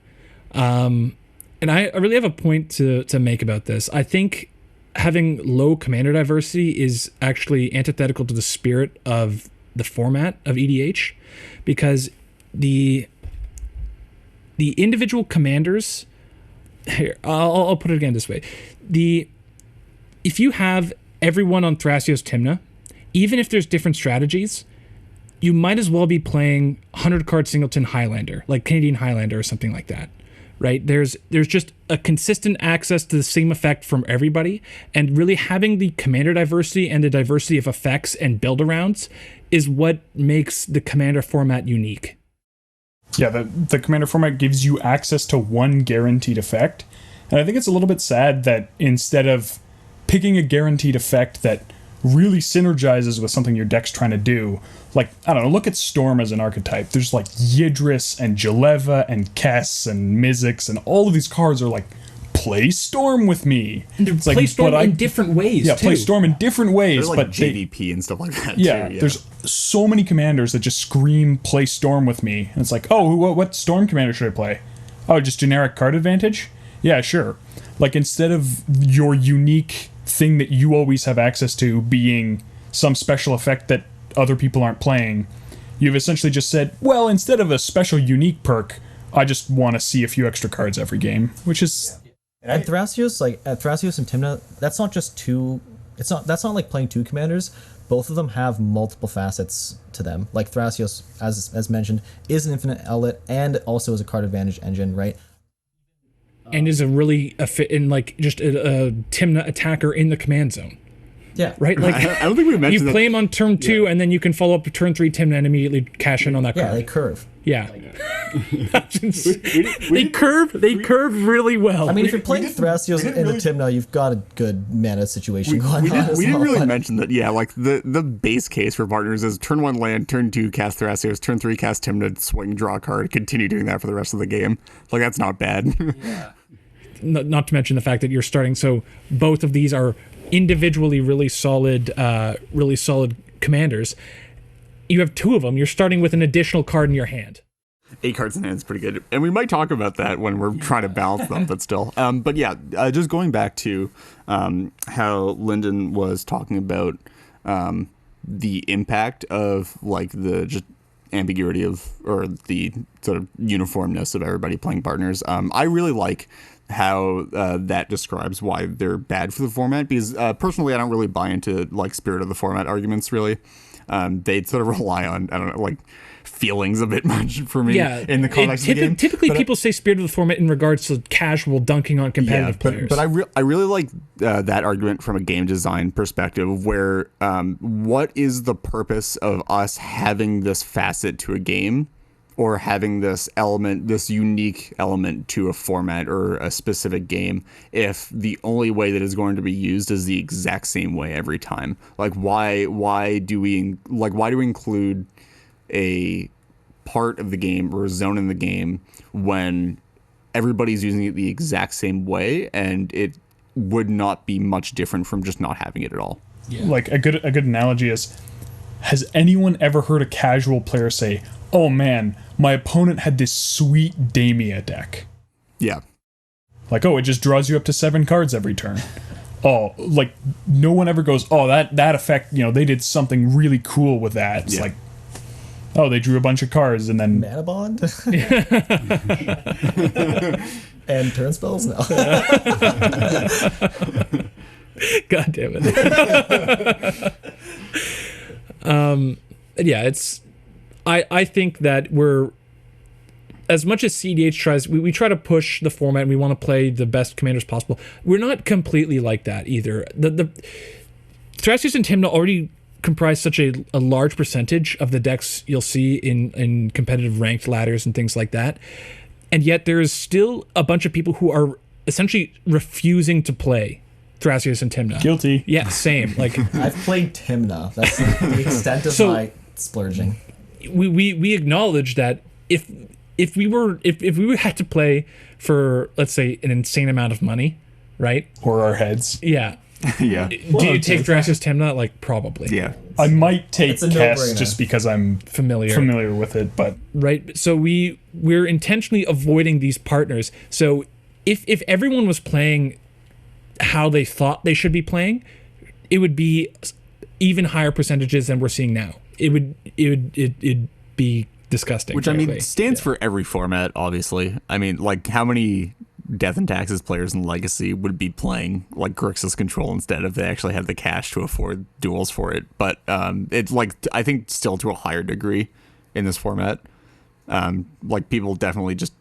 [SPEAKER 1] And I really have a point to make about this. I think having low commander diversity is actually antithetical to the spirit of the format of EDH, because the individual commanders here, I'll put it again this way. If you have everyone on Thrasios Tymna, even if there's different strategies, you might as well be playing 100 card singleton Highlander, like Canadian Highlander or something like that. Right? There's just a consistent access to the same effect from everybody, and really having the commander diversity and the diversity of effects and build-arounds is what makes the commander format unique.
[SPEAKER 4] Yeah, the commander format gives you access to one guaranteed effect, and I think it's a little bit sad that instead of picking a guaranteed effect that really synergizes with something your deck's trying to do, like, I don't know, look at Storm as an archetype. There's like Yidris and Jeleva and Kess and Mizzix, and all of these cards are like, play Storm with me.
[SPEAKER 1] And
[SPEAKER 4] it's
[SPEAKER 1] play
[SPEAKER 4] like,
[SPEAKER 1] Storm in different ways,
[SPEAKER 4] too. Play Storm in different ways.
[SPEAKER 3] There's like JVP and stuff like that, too. Yeah,
[SPEAKER 4] there's so many commanders that just scream, play Storm with me. And it's like, oh, what Storm commander should I play? Oh, just generic card advantage? Yeah, sure. Like, instead of your unique thing that you always have access to being some special effect that other people aren't playing, you've essentially just said, well, instead of a special unique perk, I just want to see a few extra cards every game, which is...
[SPEAKER 2] And Thrasios, Thrasios and Tymna, that's not like playing two commanders. Both of them have multiple facets to them. Like Thrasios, as mentioned, is an infinite outlet and also is a card advantage engine, right?
[SPEAKER 1] And is a really just a Tymna attacker in the command zone.
[SPEAKER 2] Yeah.
[SPEAKER 1] Right? Like,
[SPEAKER 3] I don't think we mentioned
[SPEAKER 1] you play him on turn 2, and then you can follow up to turn 3 Tymna and immediately cash in on that card.
[SPEAKER 2] Yeah, they curve.
[SPEAKER 1] Yeah. They curve really well.
[SPEAKER 2] I mean, if you're playing Thrasios in the Tymna, you've got a good mana situation going on.
[SPEAKER 3] We didn't really mention that, like, the base case for partners is turn 1 land, turn 2 cast Thrasios, turn 3 cast Tymna, swing, draw a card, continue doing that for the rest of the game. Like, that's not bad.
[SPEAKER 2] Yeah.
[SPEAKER 1] Not to mention the fact that you're starting, so both of these are individually really solid commanders. You have 2 of them. You're starting with an additional card in your hand.
[SPEAKER 3] 8 cards in hand is pretty good, and we might talk about that when we're trying to balance them. But still, just going back to how Lyndon was talking about the impact of like the just ambiguity of, or the sort of uniformness of everybody playing partners. I really like how that describes why they're bad for the format, because personally I don't really buy into like spirit of the format arguments really. They sort of rely on, I don't know, like feelings a bit much for me in the context of the game.
[SPEAKER 1] Typically people say spirit of the format in regards to casual dunking on competitive players.
[SPEAKER 3] But I really like that argument from a game design perspective, where what is the purpose of us having this facet to a game, or having this element, this unique element to a format or a specific game, if the only way that is going to be used is the exact same way every time? Like, why do we include a part of the game or a zone in the game when everybody's using it the exact same way, and it would not be much different from just not having it at all.
[SPEAKER 4] Yeah. Like a good analogy is, has anyone ever heard a casual player say, "Oh man, my opponent had this sweet Damia deck"?
[SPEAKER 3] Yeah.
[SPEAKER 4] Like, oh, it just draws you up to 7 cards every turn. Oh, like no one ever goes, "Oh, that effect, they did something really cool with that." It's like, oh, they drew a bunch of cards and then
[SPEAKER 2] Mana Bond? And turn spells? No.
[SPEAKER 1] God damn it. Yeah, I think that we're, as much as CDH tries, we try to push the format and we want to play the best commanders possible. We're not completely like that either. The Thrasios and Tymna already comprise such a large percentage of the decks you'll see in competitive ranked ladders and things like that. And yet there is still a bunch of people who are essentially refusing to play Thrasios and Tymna.
[SPEAKER 4] Guilty.
[SPEAKER 1] Yeah, same. Like
[SPEAKER 2] I've played Tymna. That's the extent of my splurging.
[SPEAKER 1] We acknowledge that if we had to play for, let's say, an insane amount of money, right?
[SPEAKER 4] Or our heads.
[SPEAKER 1] Yeah.
[SPEAKER 3] Yeah.
[SPEAKER 1] Do you take Thrasios Tymna? Like, probably.
[SPEAKER 3] Yeah.
[SPEAKER 4] I might take
[SPEAKER 2] It's a
[SPEAKER 4] Kess
[SPEAKER 2] no-brainer.
[SPEAKER 4] just because I'm familiar with it, but
[SPEAKER 1] Right. So we're intentionally avoiding these partners. So if everyone was playing how they thought they should be playing, it would be even higher percentages than we're seeing now. It'd be disgusting.
[SPEAKER 3] Which, I
[SPEAKER 1] frankly.
[SPEAKER 3] mean, stands for every format, obviously. I mean, like, how many Death and Taxes players in Legacy would be playing, like, Grixis Control instead if they actually had the cash to afford duels for it? But it's, like, I think still to a higher degree in this format. Like, people definitely just,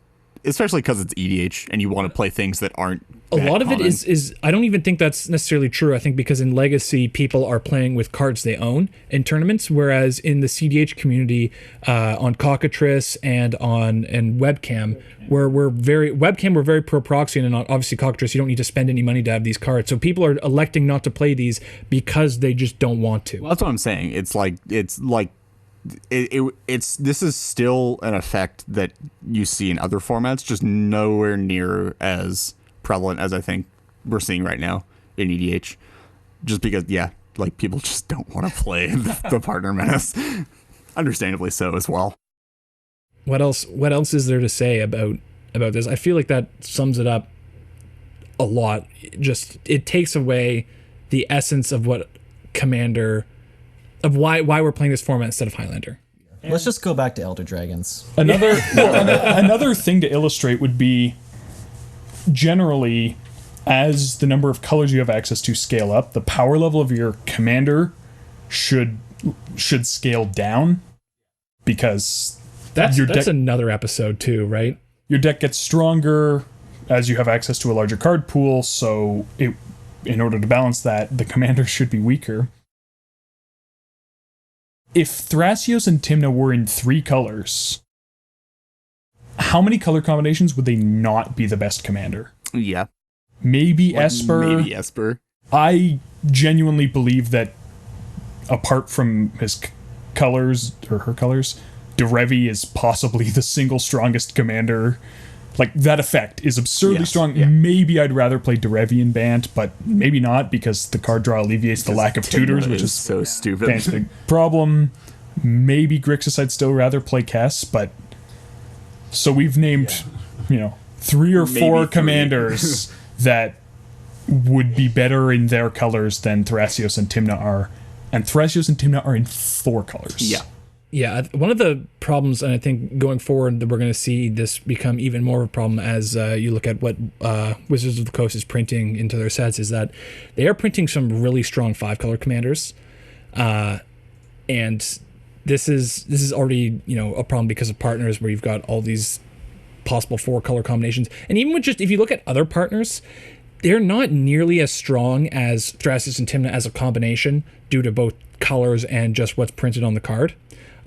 [SPEAKER 3] especially because it's EDH and you want to play things that aren't
[SPEAKER 1] a
[SPEAKER 3] that
[SPEAKER 1] lot of it
[SPEAKER 3] common.
[SPEAKER 1] is I don't even think that's necessarily true. I think because in Legacy people are playing with cards they own in tournaments, whereas in the CDH community on Cockatrice and Webcam we're very pro proxy, and on obviously Cockatrice you don't need to spend any money to have these cards. So people are electing not to play these because they just don't want to.
[SPEAKER 3] Well, that's what I'm saying. It's this is still an effect that you see in other formats, just nowhere near as prevalent as I think we're seeing right now in EDH. Just because, like, people just don't want to play the partner menace. Understandably so as well.
[SPEAKER 1] What else is there to say about this? I feel like that sums it up a lot. Just it takes away the essence of what Commander, of why we're playing this format instead of Highlander.
[SPEAKER 2] Let's just go back to Elder Dragons.
[SPEAKER 4] Another thing to illustrate would be, generally, as the number of colors you have access to scale up, the power level of your commander should scale down, because
[SPEAKER 1] That's another episode too, right?
[SPEAKER 4] Your deck gets stronger as you have access to a larger card pool, so in order to balance that, the commander should be weaker. If Thrasios and Tymna were in 3 colors, how many color combinations would they not be the best commander?
[SPEAKER 3] Yeah.
[SPEAKER 4] Maybe Esper.
[SPEAKER 3] Maybe Esper.
[SPEAKER 4] I genuinely believe that, apart from his colors, or her colors, Derevi is possibly the single strongest commander. Like, that effect is absurdly strong.
[SPEAKER 3] Yeah.
[SPEAKER 4] Maybe I'd rather play Derevi in Bant, but maybe not, because the card draw alleviates the lack of tutors, which is
[SPEAKER 3] so stupid.
[SPEAKER 4] Bant's big problem. Maybe Grixis I'd still rather play Kess, but so we've named, 3 or 4
[SPEAKER 3] Maybe 3.
[SPEAKER 4] commanders that would be better in their colors than Thrasios and Tymna are, and Thrasios and Tymna are in 4 colors.
[SPEAKER 3] Yeah.
[SPEAKER 1] Yeah, one of the problems, and I think going forward that we're going to see this become even more of a problem as you look at what Wizards of the Coast is printing into their sets, is that they are printing some really strong 5-color commanders, and this is already a problem because of partners where you've got all these possible 4-color combinations, and even with just if you look at other partners, they're not nearly as strong as Thrasios and Tymna as a combination due to both colors and just what's printed on the card.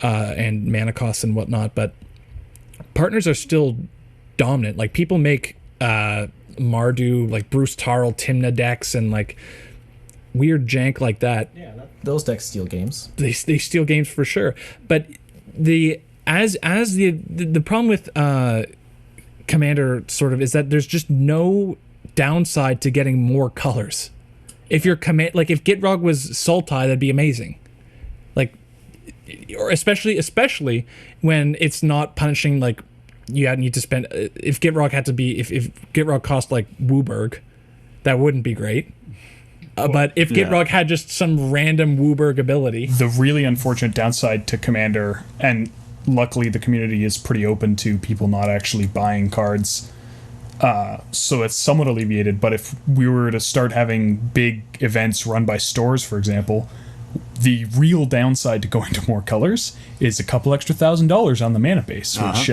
[SPEAKER 1] And mana costs and whatnot, but partners are still dominant. Like, people make Mardu, like Bruce Tarl, Tymna decks, and like weird jank like that.
[SPEAKER 2] Yeah, those decks steal games.
[SPEAKER 1] They steal games for sure. But the problem with Commander sort of is that there's just no downside to getting more colors? If your command, like if Gitrog was Sultai, that'd be amazing. Like, or especially when it's not punishing, like you need to spend. If Gitrog had to be, if Gitrog cost like Wooburg, that wouldn't be great. But if Gitrog had just some random Wooburg ability,
[SPEAKER 4] the really unfortunate downside to Commander, and luckily the community is pretty open to people not actually buying cards, so it's somewhat alleviated. But if we were to start having big events run by stores, for example, the real downside to going to more colors is a couple extra $1,000 on the mana base, which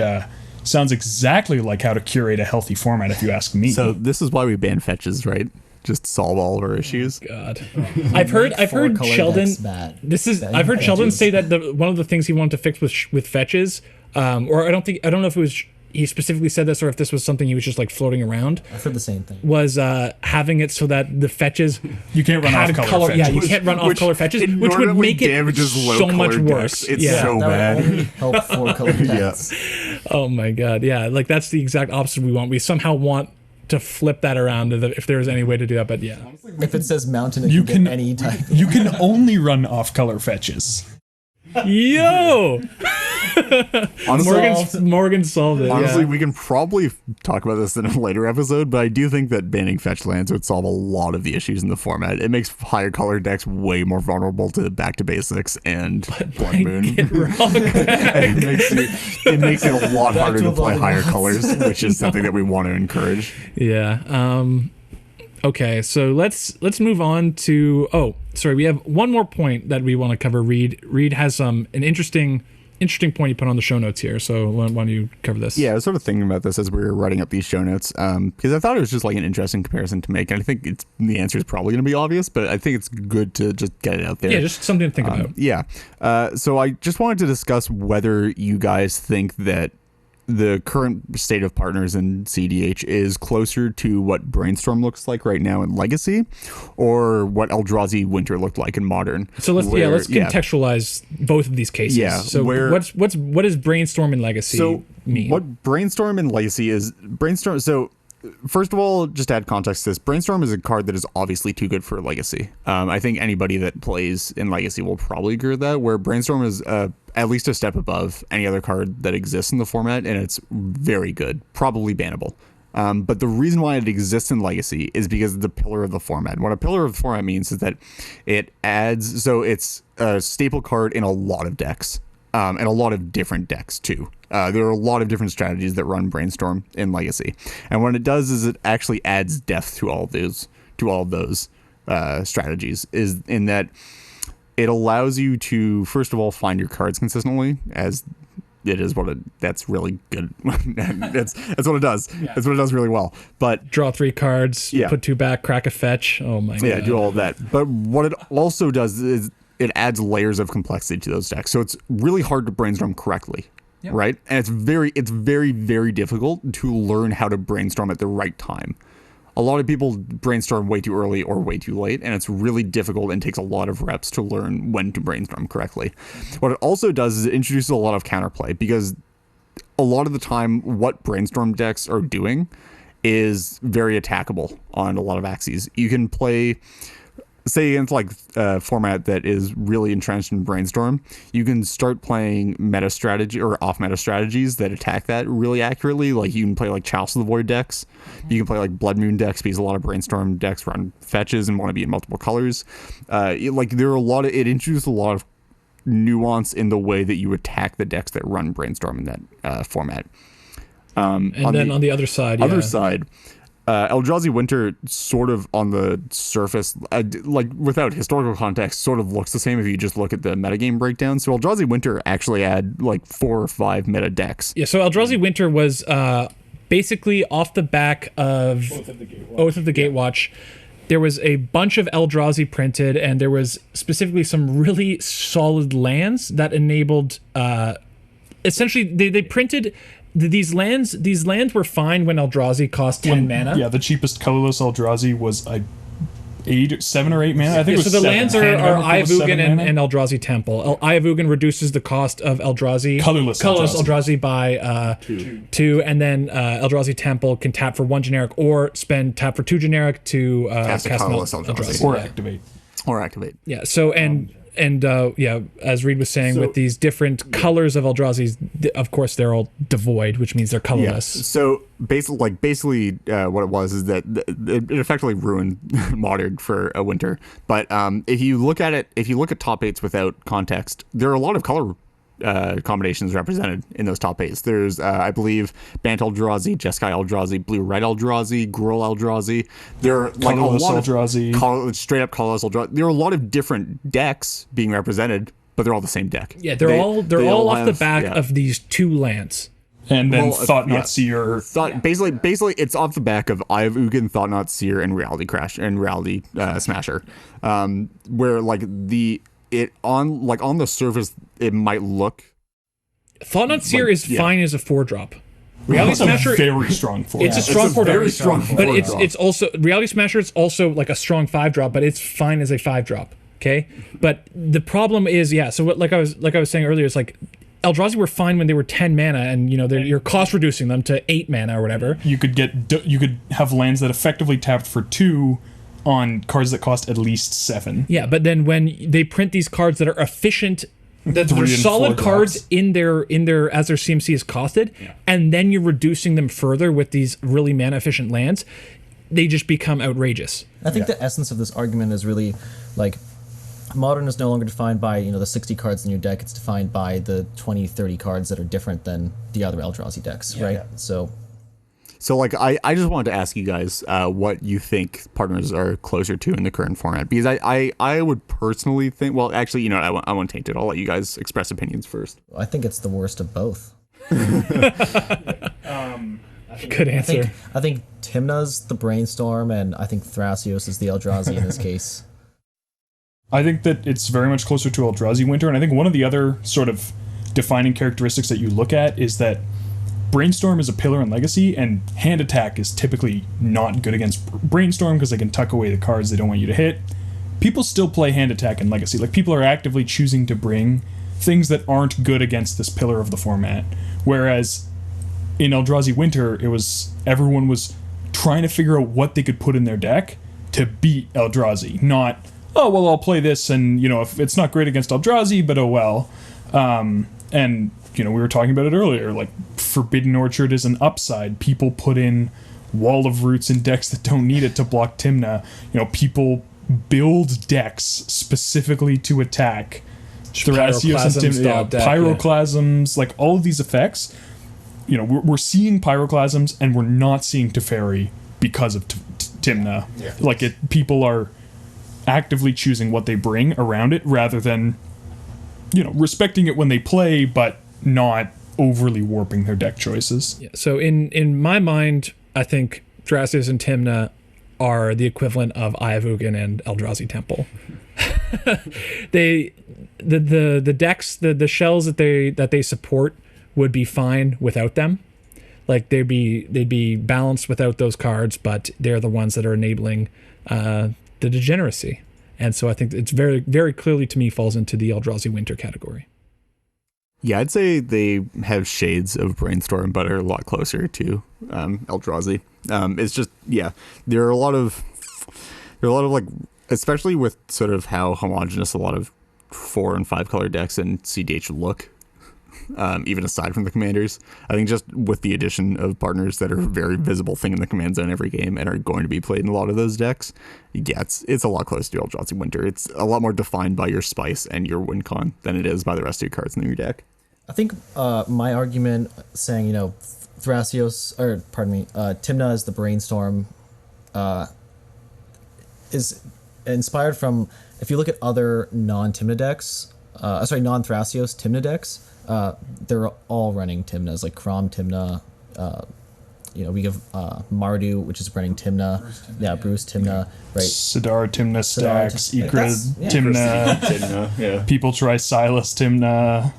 [SPEAKER 4] sounds exactly like how to curate a healthy format, if you ask me.
[SPEAKER 3] So this is why we ban fetches, right? Just solve all of our issues.
[SPEAKER 1] God, I've heard Sheldon. I've heard Sheldon say that one of the things he wanted to fix with fetches, or I don't know if it was he specifically said this or if this was something he was just like floating around.
[SPEAKER 2] I've heard the same thing.
[SPEAKER 1] Was having it so that the fetches
[SPEAKER 4] you can't run off color fetches.
[SPEAKER 1] Yeah, you can't run off color fetches, which would make it so much worse.
[SPEAKER 3] It's so bad.
[SPEAKER 2] That would only help 4 color decks.
[SPEAKER 1] Oh my God, yeah, like that's the exact opposite we want. We somehow want to flip that around if there's any way to do that, but yeah.
[SPEAKER 2] If it says mountain, you can get any type.
[SPEAKER 4] You can only run off color fetches.
[SPEAKER 1] Yo! Morgan solved it.
[SPEAKER 3] Honestly, we can probably talk about this in a later episode, but I do think that banning fetch lands would solve a lot of the issues in the format. It makes higher color decks way more vulnerable to back to basics and Blood Moon. It makes it a lot harder to play higher colors, which is something that we want to encourage.
[SPEAKER 1] Yeah. Okay, so let's move on to we have one more point that we want to cover. Reed has an interesting point he put on the show notes here, so why don't you cover this?
[SPEAKER 3] Yeah, I was sort of thinking about this as we were writing up these show notes, because I thought it was just like an interesting comparison to make, and I think the answer is probably going to be obvious, but I think it's good to just get it out there.
[SPEAKER 1] Yeah, just something to think about.
[SPEAKER 3] Yeah, so I just wanted to discuss whether you guys think that the current state of partners in CDH is closer to what Brainstorm looks like right now in Legacy, or what Eldrazi Winter looked like in Modern.
[SPEAKER 1] So let's contextualize both of these cases.
[SPEAKER 3] Yeah.
[SPEAKER 1] So what does Brainstorm in Legacy mean?
[SPEAKER 3] What Brainstorm in Legacy is Brainstorm. So first of all, just to add context to this, Brainstorm is a card that is obviously too good for Legacy. I think anybody that plays in Legacy will probably agree with that, where Brainstorm is at least a step above any other card that exists in the format, and it's very good, probably bannable. But the reason why it exists in Legacy is because of the pillar of the format. What a pillar of the format means is that it adds, so it's a staple card in a lot of decks, and a lot of different decks too. There are a lot of different strategies that run Brainstorm in Legacy, and what it does is it actually adds depth to all of those strategies. Is in that it allows you to, first of all, find your cards consistently, as it is that's really good. that's what it does. Yeah. That's what it does really well. But
[SPEAKER 1] draw 3 cards, put 2 back, crack a fetch. Oh my God.
[SPEAKER 3] Yeah, do all of that. But what it also does is it adds layers of complexity to those decks. So it's really hard to brainstorm correctly. Yep. Right? And it's very, very difficult to learn how to brainstorm at the right time. A lot of people brainstorm way too early or way too late, and it's really difficult and takes a lot of reps to learn when to brainstorm correctly. What it also does is it introduces a lot of counterplay, because a lot of the time what brainstorm decks are doing is very attackable on a lot of axes. You can play, say against like a format that is really entrenched in brainstorm, you can start playing meta strategy or off meta strategies that attack that really accurately. Like you can play like Chalice of the Void decks, you can play like Blood Moon decks, because a lot of brainstorm decks run fetches and want to be in multiple colors. It introduces a lot of nuance in the way that you attack the decks that run brainstorm in that format.
[SPEAKER 1] On the other side,
[SPEAKER 3] Eldrazi Winter sort of on the surface, like without historical context, sort of looks the same if you just look at the metagame breakdown. So Eldrazi Winter actually had like 4 or 5 meta decks.
[SPEAKER 1] Yeah, so Eldrazi Winter was basically off the back of Oath of the Gatewatch. There was a bunch of Eldrazi printed, and there was specifically some really solid lands that enabled... essentially, they printed... These lands were fine when Eldrazi cost 10 mana.
[SPEAKER 4] Yeah, the cheapest colorless Eldrazi was 7 or 8 mana. I think it was
[SPEAKER 1] so the
[SPEAKER 4] seven.
[SPEAKER 1] lands are
[SPEAKER 4] Hand Ember
[SPEAKER 1] Ayavugan
[SPEAKER 4] was 7 mana.
[SPEAKER 1] and Eldrazi Temple. Ayavugan reduces the cost of Eldrazi.
[SPEAKER 4] Colorless
[SPEAKER 1] Eldrazi by 2, and then Eldrazi Temple can tap for 1 generic or tap for 2 generic to
[SPEAKER 3] Cast a colorless Eldrazi.
[SPEAKER 4] Or activate.
[SPEAKER 1] Yeah. So as Reed was saying, with these different colors of Eldrazi's, of course they're all devoid, which means they're colorless.
[SPEAKER 3] Yeah. So basically, what it was is that it effectively ruined Modern for a winter. But if you look at top 8s without context, there are a lot of color combinations represented in those top 8s. There's, I believe, Bant Eldrazi, Jeskai Eldrazi, Blue-Red Eldrazi, Gruul Eldrazi. There are like
[SPEAKER 4] colorless
[SPEAKER 3] a lot
[SPEAKER 4] Eldrazi.
[SPEAKER 3] of straight up colorless Eldrazi. There are a lot of different decks being represented, but they're all the same deck.
[SPEAKER 1] Yeah, they're all off the back of these 2 lands.
[SPEAKER 4] And then Thought-Knot Seer.
[SPEAKER 3] Basically, it's off the back of Eye of Ugin, Thought-Knot Seer, and Reality Crash and Reality Smasher, where on the surface it might look.
[SPEAKER 1] Thought-Knot Seer is fine as a 4-drop. Reality Smasher,
[SPEAKER 4] very strong 4.
[SPEAKER 1] It's a strong 4-drop.
[SPEAKER 3] Very strong 4-drop.
[SPEAKER 1] But it's also Reality Smasher. It's also like a strong 5-drop, but it's fine as a 5-drop. Okay, but the problem is, so what, like I was saying earlier, it's like Eldrazi were fine when they were 10 mana, and you're cost reducing them to 8 mana or whatever.
[SPEAKER 4] You could have lands that effectively tapped for 2 on cards that cost at least 7.
[SPEAKER 1] Yeah, but then when they print these cards that are efficient, that they're solid cards in their as their CMC is costed, and then you're reducing them further with these really mana efficient lands, they just become outrageous.
[SPEAKER 2] I think the essence of this argument is really like Modern is no longer defined by the 60 cards in your deck. It's defined by the 20, 30 cards that are different than the other Eldrazi decks, right? Yeah.
[SPEAKER 3] So like I just wanted to ask you guys what you think partners are closer to in the current format, because I would personally think, well, actually, I won't taint it. I'll let you guys express opinions first.
[SPEAKER 2] I think it's the worst of both.
[SPEAKER 1] Good answer.
[SPEAKER 2] I think Tymna's the Brainstorm, and I think Thrasios is the Eldrazi in this case.
[SPEAKER 4] I think that it's very much closer to Eldrazi Winter, and I think one of the other sort of defining characteristics that you look at is that Brainstorm is a pillar in Legacy, and Hand Attack is typically not good against Brainstorm because they can tuck away the cards they don't want you to hit. People still play Hand Attack in Legacy. Like, people are actively choosing to bring things that aren't good against this pillar of the format. Whereas in Eldrazi Winter, everyone was trying to figure out what they could put in their deck to beat Eldrazi, not, oh, well, I'll play this, and, if it's not great against Eldrazi, but oh well. And, we were talking about it earlier, like, Forbidden Orchard is an upside. People put in Wall of Roots in decks that don't need it to block Tymna. People build decks specifically to attack Thrasios and Tymna. Pyroclasms, like, all of these effects. We're seeing Pyroclasms, and we're not seeing Teferi because of Tymna. Yeah. Like, people are actively choosing what they bring around it rather than, respecting it when they play, but not overly warping their deck choices.
[SPEAKER 1] Yeah. So in my mind, I think Thrasios and Tymna are the equivalent of Ayavugan and Eldrazi Temple. The decks, the shells that they support would be fine without them. Like, they'd be balanced without those cards, but they're the ones that are enabling the degeneracy. And so I think it's very, very clearly, to me, falls into the Eldrazi Winter category.
[SPEAKER 3] Yeah, I'd say they have shades of Brainstorm, but are a lot closer to Eldrazi. It's just, there are a lot of like, especially with sort of how homogenous a lot of 4 and 5 color decks in CDH look. Even aside from the commanders, I think just with the addition of partners that are a very visible thing in the command zone every game and are going to be played in a lot of those decks, it's a lot closer to Eldrazi Winter. It's a lot more defined by your spice and your win con than it is by the rest of your cards in your deck.
[SPEAKER 2] I think my argument saying, Tymna is the Brainstorm, is inspired from, if you look at other non-Tymna decks, non-Thrasios Tymna decks, they're all running Tymnas, like Crom Tymna. We have Mardu, which is running Tymna. Bruce Tymna, right?
[SPEAKER 4] Sidar Tymna stacks, Ikra Tymna. People try Silas Tymna.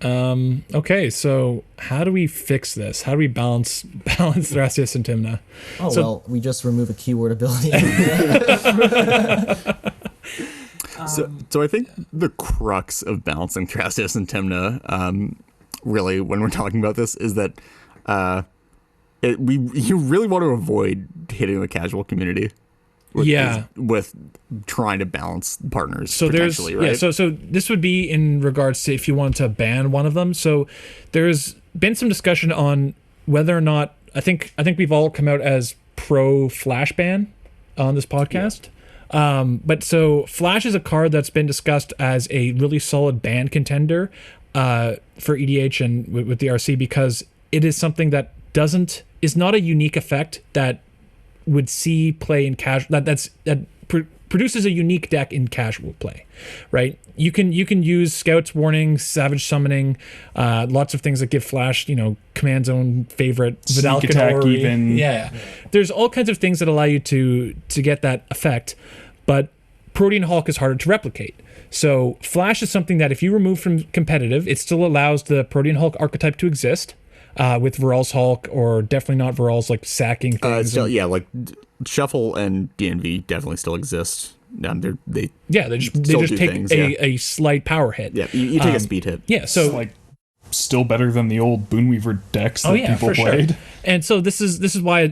[SPEAKER 1] Okay, so how do we fix this? How do we balance Thrasios and Tymna?
[SPEAKER 2] Well, we just remove a keyword ability.
[SPEAKER 3] So I think the crux of balancing Thrasios and Tymna, really, when we're talking about this, is that you really want to avoid hitting the casual community. With trying to balance partners. So potentially, right?
[SPEAKER 1] So this would be in regards to if you want to ban one of them. So there's been some discussion on whether or not I think we've all come out as pro Flash ban on this podcast. Yeah. But so Flash is a card that's been discussed as a really solid ban contender for EDH and with the RC because it is something that is not a unique effect that would see play in casual produces a unique deck in casual play, right? You can use Scout's Warning, Savage Summoning, lots of things that give Flash, command zone favorite, Vidal
[SPEAKER 4] attack even.
[SPEAKER 1] Yeah. There's all kinds of things that allow you to get that effect, but Protean Hulk is harder to replicate. So Flash is something that if you remove from competitive, it still allows the Protean Hulk archetype to exist. With Viral's Hulk, or definitely not Viral's, like sacking things.
[SPEAKER 3] Like Shuffle and DNV definitely still exist. They just take
[SPEAKER 1] things, a slight power hit.
[SPEAKER 3] Yeah, you take a speed hit.
[SPEAKER 1] Yeah, so
[SPEAKER 4] like still better than the old Boonweaver decks that people played.
[SPEAKER 1] Sure. And so this is why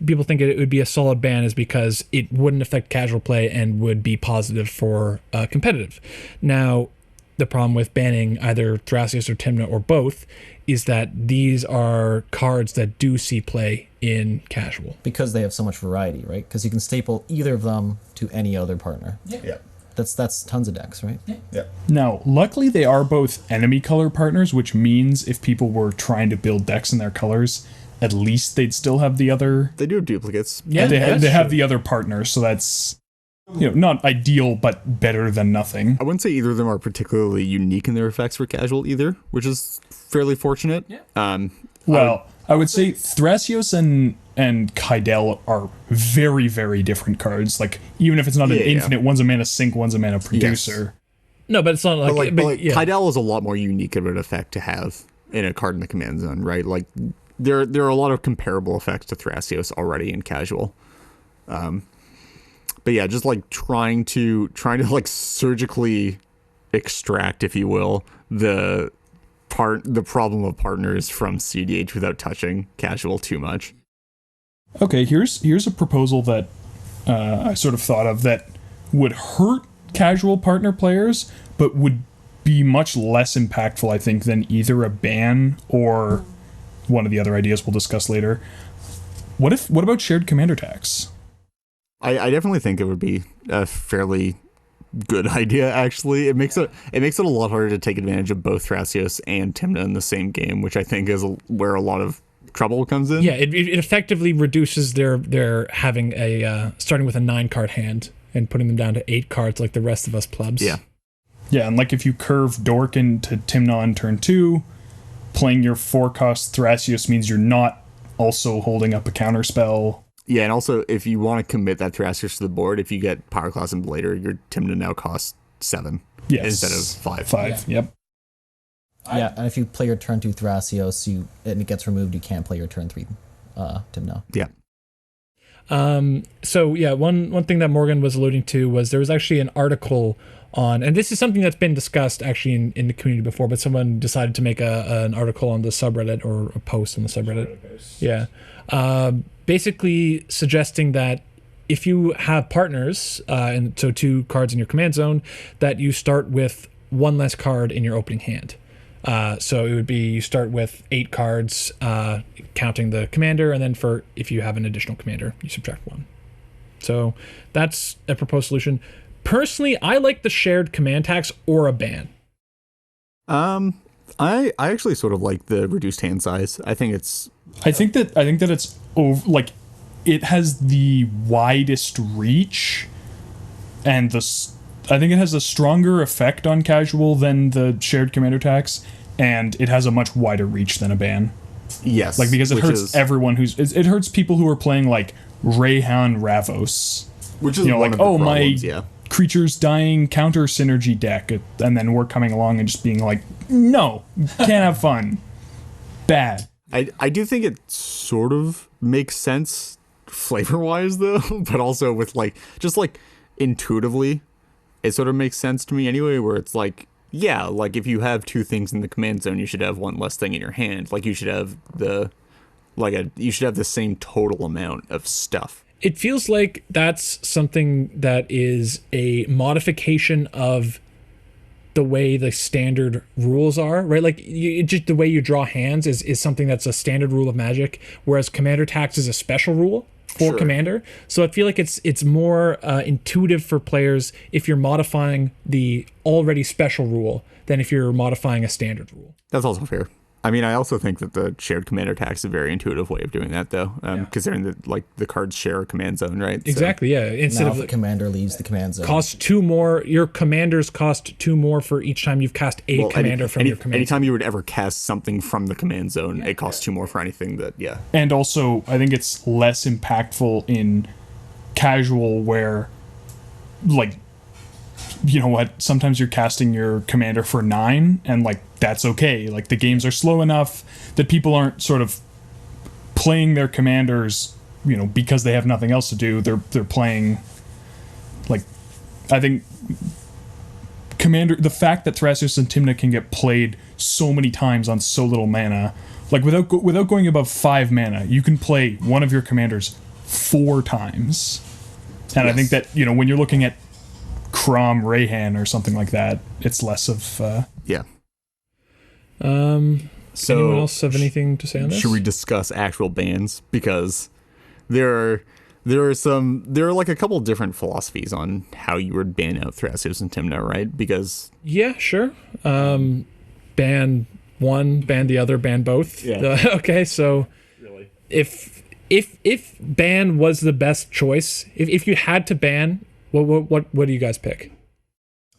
[SPEAKER 1] people think it would be a solid ban, is because it wouldn't affect casual play and would be positive for competitive. Now, the problem with banning either Thrasios or Tymna or both is that these are cards that do see play in casual.
[SPEAKER 2] Because they have so much variety, right? Because you can staple either of them to any other partner.
[SPEAKER 3] Yeah.
[SPEAKER 2] That's tons of decks, right?
[SPEAKER 3] Yeah.
[SPEAKER 4] Now, luckily they are both enemy color partners, which means if people were trying to build decks in their colors, at least they'd still have the other...
[SPEAKER 3] They do have duplicates.
[SPEAKER 4] Yeah, they have the other partner, so that's... not ideal, but better than nothing.
[SPEAKER 3] I wouldn't say either of them are particularly unique in their effects for casual either, which is fairly fortunate. Yeah.
[SPEAKER 4] I would say Thrasios and Kydel are very, very different cards. Like, even if it's not an infinite, one's a mana sink, one's a mana producer.
[SPEAKER 1] Yes. No, but it's not like...
[SPEAKER 3] Kydel is a lot more unique of an effect to have in a card in the command zone, right? Like, there are a lot of comparable effects to Thrasios already in casual. But yeah, just like trying to like surgically extract, if you will, the problem of partners from CDH without touching casual too much.
[SPEAKER 4] Okay, here's a proposal that I sort of thought of that would hurt casual partner players, but would be much less impactful, I think, than either a ban or one of the other ideas we'll discuss later. What about shared commander tax?
[SPEAKER 3] I definitely think it would be a fairly good idea, actually. It makes it a lot harder to take advantage of both Thrasios and Tymna in the same game, which I think is where a lot of trouble comes in.
[SPEAKER 1] Yeah, it effectively reduces their having a starting with a 9-card hand and putting them down to 8 cards like the rest of us plebs.
[SPEAKER 3] Yeah.
[SPEAKER 4] Yeah, and like if you curve Dork into Tymna on turn 2, playing your 4-cost Thrasios means you're not also holding up a counter spell.
[SPEAKER 3] Yeah, and also, if you want to commit that Thrasios to the board, if you get Power Class and Blader, your Tymna now costs 7 instead of 5.
[SPEAKER 4] 5, yep.
[SPEAKER 2] Yeah, and if you play your turn 2 Thrasios and it gets removed, you can't play your turn 3 Tymna.
[SPEAKER 3] Yeah.
[SPEAKER 1] So, yeah, one thing that Morgan was alluding to was there was actually an article on, and this is something that's been discussed actually in the community before, but someone decided to make an article on the subreddit or a post on the subreddit. Yeah. Basically suggesting that if you have partners, and so 2 cards in your command zone, that you start with 1 less card in your opening hand. So it would be you start with 8 cards, counting the commander, and then if you have an additional commander, you subtract 1. So that's a proposed solution. Personally, I like the shared command tax or a ban.
[SPEAKER 3] I actually sort of like the reduced hand size. I think that
[SPEAKER 4] it's like it has the widest reach, and I think it has a stronger effect on casual than the shared commander tax, and it has a much wider reach than a ban.
[SPEAKER 3] Yes,
[SPEAKER 4] like because it hurts everyone it hurts people who are playing like Rayhan Ravos,
[SPEAKER 3] which is like
[SPEAKER 4] my creatures dying counter synergy deck, and then we're coming along and just being like, no, can't have fun. Bad.
[SPEAKER 3] I do think it sort of makes sense flavor-wise, though, but also with, like, just, like, intuitively, it sort of makes sense to me anyway, where it's like, yeah, like, if you have 2 things in the command zone, you should have 1 less thing in your hand. Like, you should have you should have the same total amount of stuff.
[SPEAKER 1] It feels like that's something that is a modification of the way the standard rules are, right? Like just the way you draw hands is something that's a standard rule of Magic, whereas Commander Tax is a special rule for Commander. So I feel like it's more intuitive for players if you're modifying the already special rule than if you're modifying a standard rule.
[SPEAKER 3] That's also fair. I mean, I also think that the shared commander tax is a very intuitive way of doing that, though, considering that the cards share a command zone, right?
[SPEAKER 1] Exactly, yeah. Instead
[SPEAKER 2] now
[SPEAKER 1] of
[SPEAKER 2] the commander leaves the command zone.
[SPEAKER 1] Cost 2 more. Your commanders cost 2 more for each time you've cast a commander from your command zone.
[SPEAKER 3] Anytime you would ever cast something from the command zone, it costs 2 more for anything that,
[SPEAKER 4] And also, I think it's less impactful in casual where, like, you know what, sometimes you're casting your commander for 9 and like that's okay, like the games are slow enough that people aren't sort of playing their commanders, you know, because they have nothing else to do. They're playing, like, I think the fact that Thrasios and Tymna can get played so many times on so little mana, like without going above 5 mana, you can play one of your commanders 4 times. And yes. I think that, you know, when you're looking at Crom Rayhan or something like that, it's less of
[SPEAKER 1] So anyone else have anything to say on this?
[SPEAKER 3] Should we discuss actual bans? Because there are like a couple different philosophies on how you would ban out Thrasios and Tymna, right? Because
[SPEAKER 1] sure. Ban one, ban the other, ban both. Yeah. Okay, so really, if ban was the best choice, if you had to ban, what do you guys pick?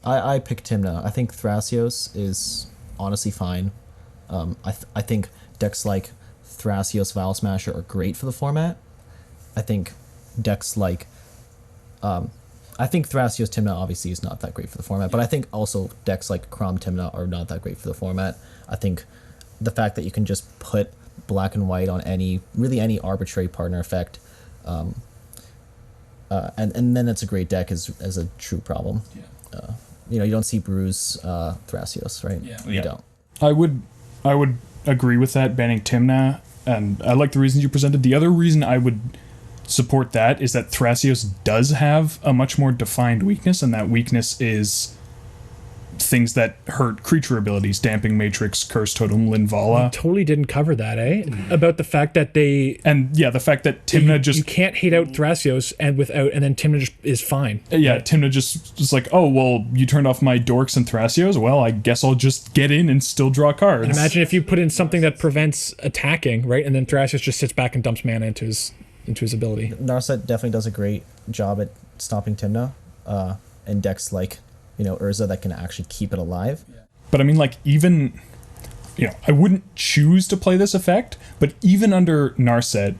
[SPEAKER 2] I pick Tymna. I think Thrasios is honestly fine. I think decks like Thrasios Vial Smasher are great for the format. I think decks like I think Thrasios Tymna obviously is not that great for the format, but I think also decks like Crom Tymna are not that great for the format. I think the fact that you can just put black and white on any arbitrary partner effect, and then it's a great deck is a true problem. Yeah. You don't see Bruise Thrasios, right? Yeah. You don't.
[SPEAKER 4] I would agree with that, banning Tymna, and I like the reasons you presented. The other reason I would support that is that Thrasios does have a much more defined weakness, and that weakness is things that hurt creature abilities: Damping Matrix, Curse Totem, Linvala.
[SPEAKER 1] We totally didn't cover that, about the fact that they...
[SPEAKER 4] And yeah, the fact that Tymna
[SPEAKER 1] you can't hate out Thrasios and then Tymna just is fine.
[SPEAKER 4] Yeah, right? Tymna just like, oh, well, you turned off my Dorks and Thrasios? Well, I guess I'll just get in and still draw cards.
[SPEAKER 1] And imagine if you put in something that prevents attacking, right? And then Thrasios just sits back and dumps mana into his ability.
[SPEAKER 2] Narset definitely does a great job at stopping Tymna, and decks like Urza that can actually keep it alive.
[SPEAKER 4] But I mean, like, even, I wouldn't choose to play this effect, but even under Narset,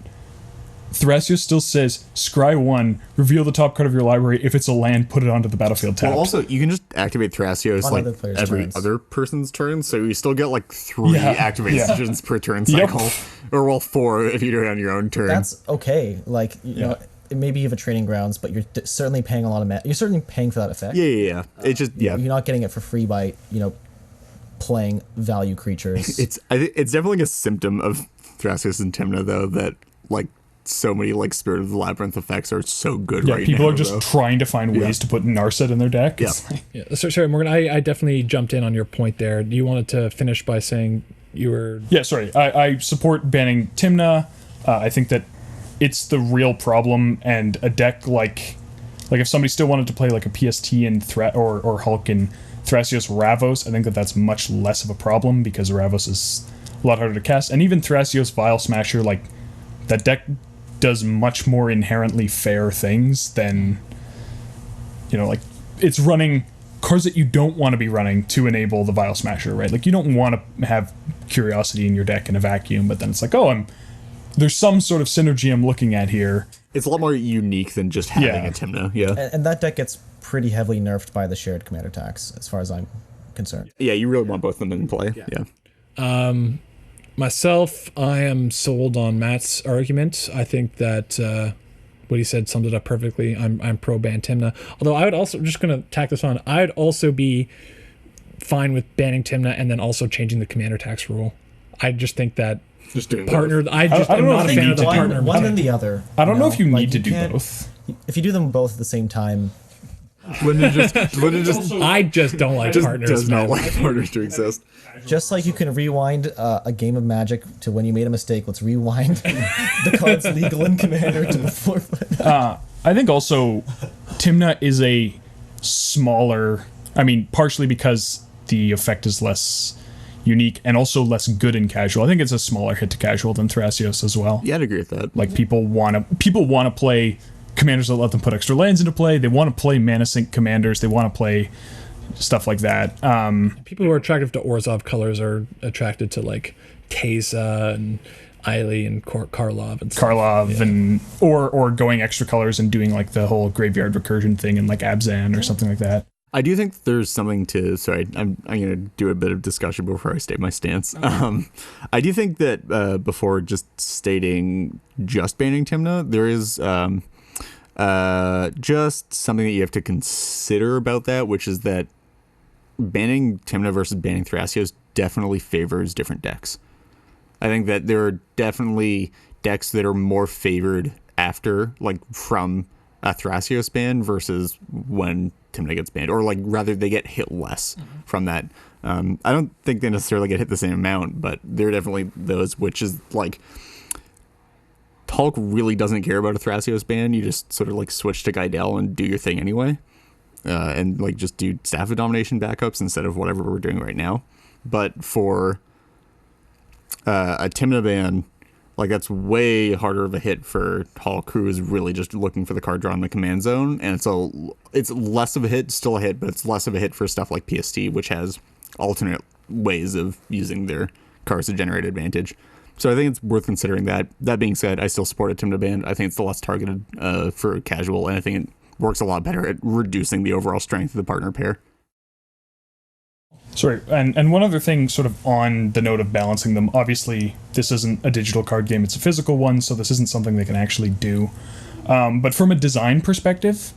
[SPEAKER 4] Thrasios still says, scry 1, reveal the top card of your library. If it's a land, put it onto the battlefield tab.
[SPEAKER 3] Well, also, you can just activate Thrasios like every other person's turn, so you still get like 3 activations per turn cycle. Yep. Or 4 if you do it on your own turn.
[SPEAKER 2] That's okay. Like, you know, maybe you have a Training Grounds, but you're certainly paying a lot of mana. You're certainly paying for that effect.
[SPEAKER 3] Yeah. It's just,
[SPEAKER 2] You're not getting it for free by, playing value creatures.
[SPEAKER 3] It's definitely a symptom of Thrasios and Tymna, though, that, like, so many, like, Spirit of the Labyrinth effects are so good right now.
[SPEAKER 4] People are just trying to find ways to put Narset in their deck.
[SPEAKER 1] Yeah. Sorry, Morgan, I definitely jumped in on your point there. You wanted to finish by saying you were...
[SPEAKER 4] Yeah, sorry. I support banning Tymna. I think that it's the real problem, and a deck like if somebody still wanted to play like a PST and or Hulk and Thrasios Ravos, I think that's much less of a problem because Ravos is a lot harder to cast. And even Thrasios Vial Smasher, like, that deck does much more inherently fair things than, like, it's running cards that you don't want to be running to enable the Vial Smasher, right? Like, you don't want to have Curiosity in your deck in a vacuum, but then it's like, there's some sort of synergy I'm looking at here.
[SPEAKER 3] It's a lot more unique than just having a Tymna,
[SPEAKER 2] And that deck gets pretty heavily nerfed by the shared commander tax, as far as I'm concerned.
[SPEAKER 3] Yeah, you really want both of them in play. Yeah.
[SPEAKER 1] Myself, I am sold on Matt's argument. I think that what he said summed it up perfectly. I'm pro ban Tymna. Although I would also, just going to tack this on, I'd also be fine with banning Tymna and then also changing the commander tax rule. I just think that
[SPEAKER 3] Just doing
[SPEAKER 1] partner.
[SPEAKER 3] both.
[SPEAKER 1] I just am not a fan of the partner.
[SPEAKER 2] One than the other.
[SPEAKER 4] I don't know if you
[SPEAKER 2] Like,
[SPEAKER 4] need to do
[SPEAKER 2] can't-
[SPEAKER 4] both.
[SPEAKER 2] If you do them both at the same time,
[SPEAKER 3] Linda just
[SPEAKER 1] I just don't like partners.
[SPEAKER 3] does not
[SPEAKER 1] man.
[SPEAKER 3] like partners to exist.
[SPEAKER 2] just like you can rewind a game of Magic to when you made a mistake, let's rewind the cards legal in Commander to before.
[SPEAKER 4] I think also Tymna is a smaller, I mean, partially because the effect is less unique and also less good in casual. I think it's a smaller hit to casual than Thrasios as well.
[SPEAKER 3] Yeah, I'd agree with that.
[SPEAKER 4] Like people want to play commanders that let them put extra lands into play. They want to play mana sink commanders. They want to play stuff like that.
[SPEAKER 1] People who are attracted to Orzhov colors are attracted to like Teysa and Eiley and Karlov and stuff.
[SPEAKER 4] Karlov and or going extra colors and doing like the whole graveyard recursion thing in like Abzan or something like that.
[SPEAKER 3] I do think there's something to. Sorry, I'm going to do a bit of discussion before I state my stance. I do think that before just stating just banning Tymna, there is just something that you have to consider about that, which is that banning Tymna versus banning Thrasios definitely favors different decks. I think that there are definitely decks that are more favored after, like, from a Thrasios ban versus when Tymna gets banned, or like rather they get hit less from that. I don't think they necessarily get hit the same amount, but there are definitely those, which is like Hulk really doesn't care about a Thrasios ban. You just sort of like switch to Guidel and do your thing anyway, and like just do Staff of Domination backups instead of whatever we're doing right now. But for a Tymna ban, like that's way harder of a hit for Hulk, who is really just looking for the card draw in the command zone, and it's less of a hit, still a hit, but it's less of a hit for stuff like PST, which has alternate ways of using their cards to generate advantage. So I think it's worth considering that. That being said, I still support a Tymna ban. I think it's the less targeted for casual, and I think it works a lot better at reducing the overall strength of the partner pair.
[SPEAKER 4] Sorry, and one other thing sort of on the note of balancing them, obviously this isn't a digital card game, it's a physical one, so this isn't something they can actually do. But from a design perspective,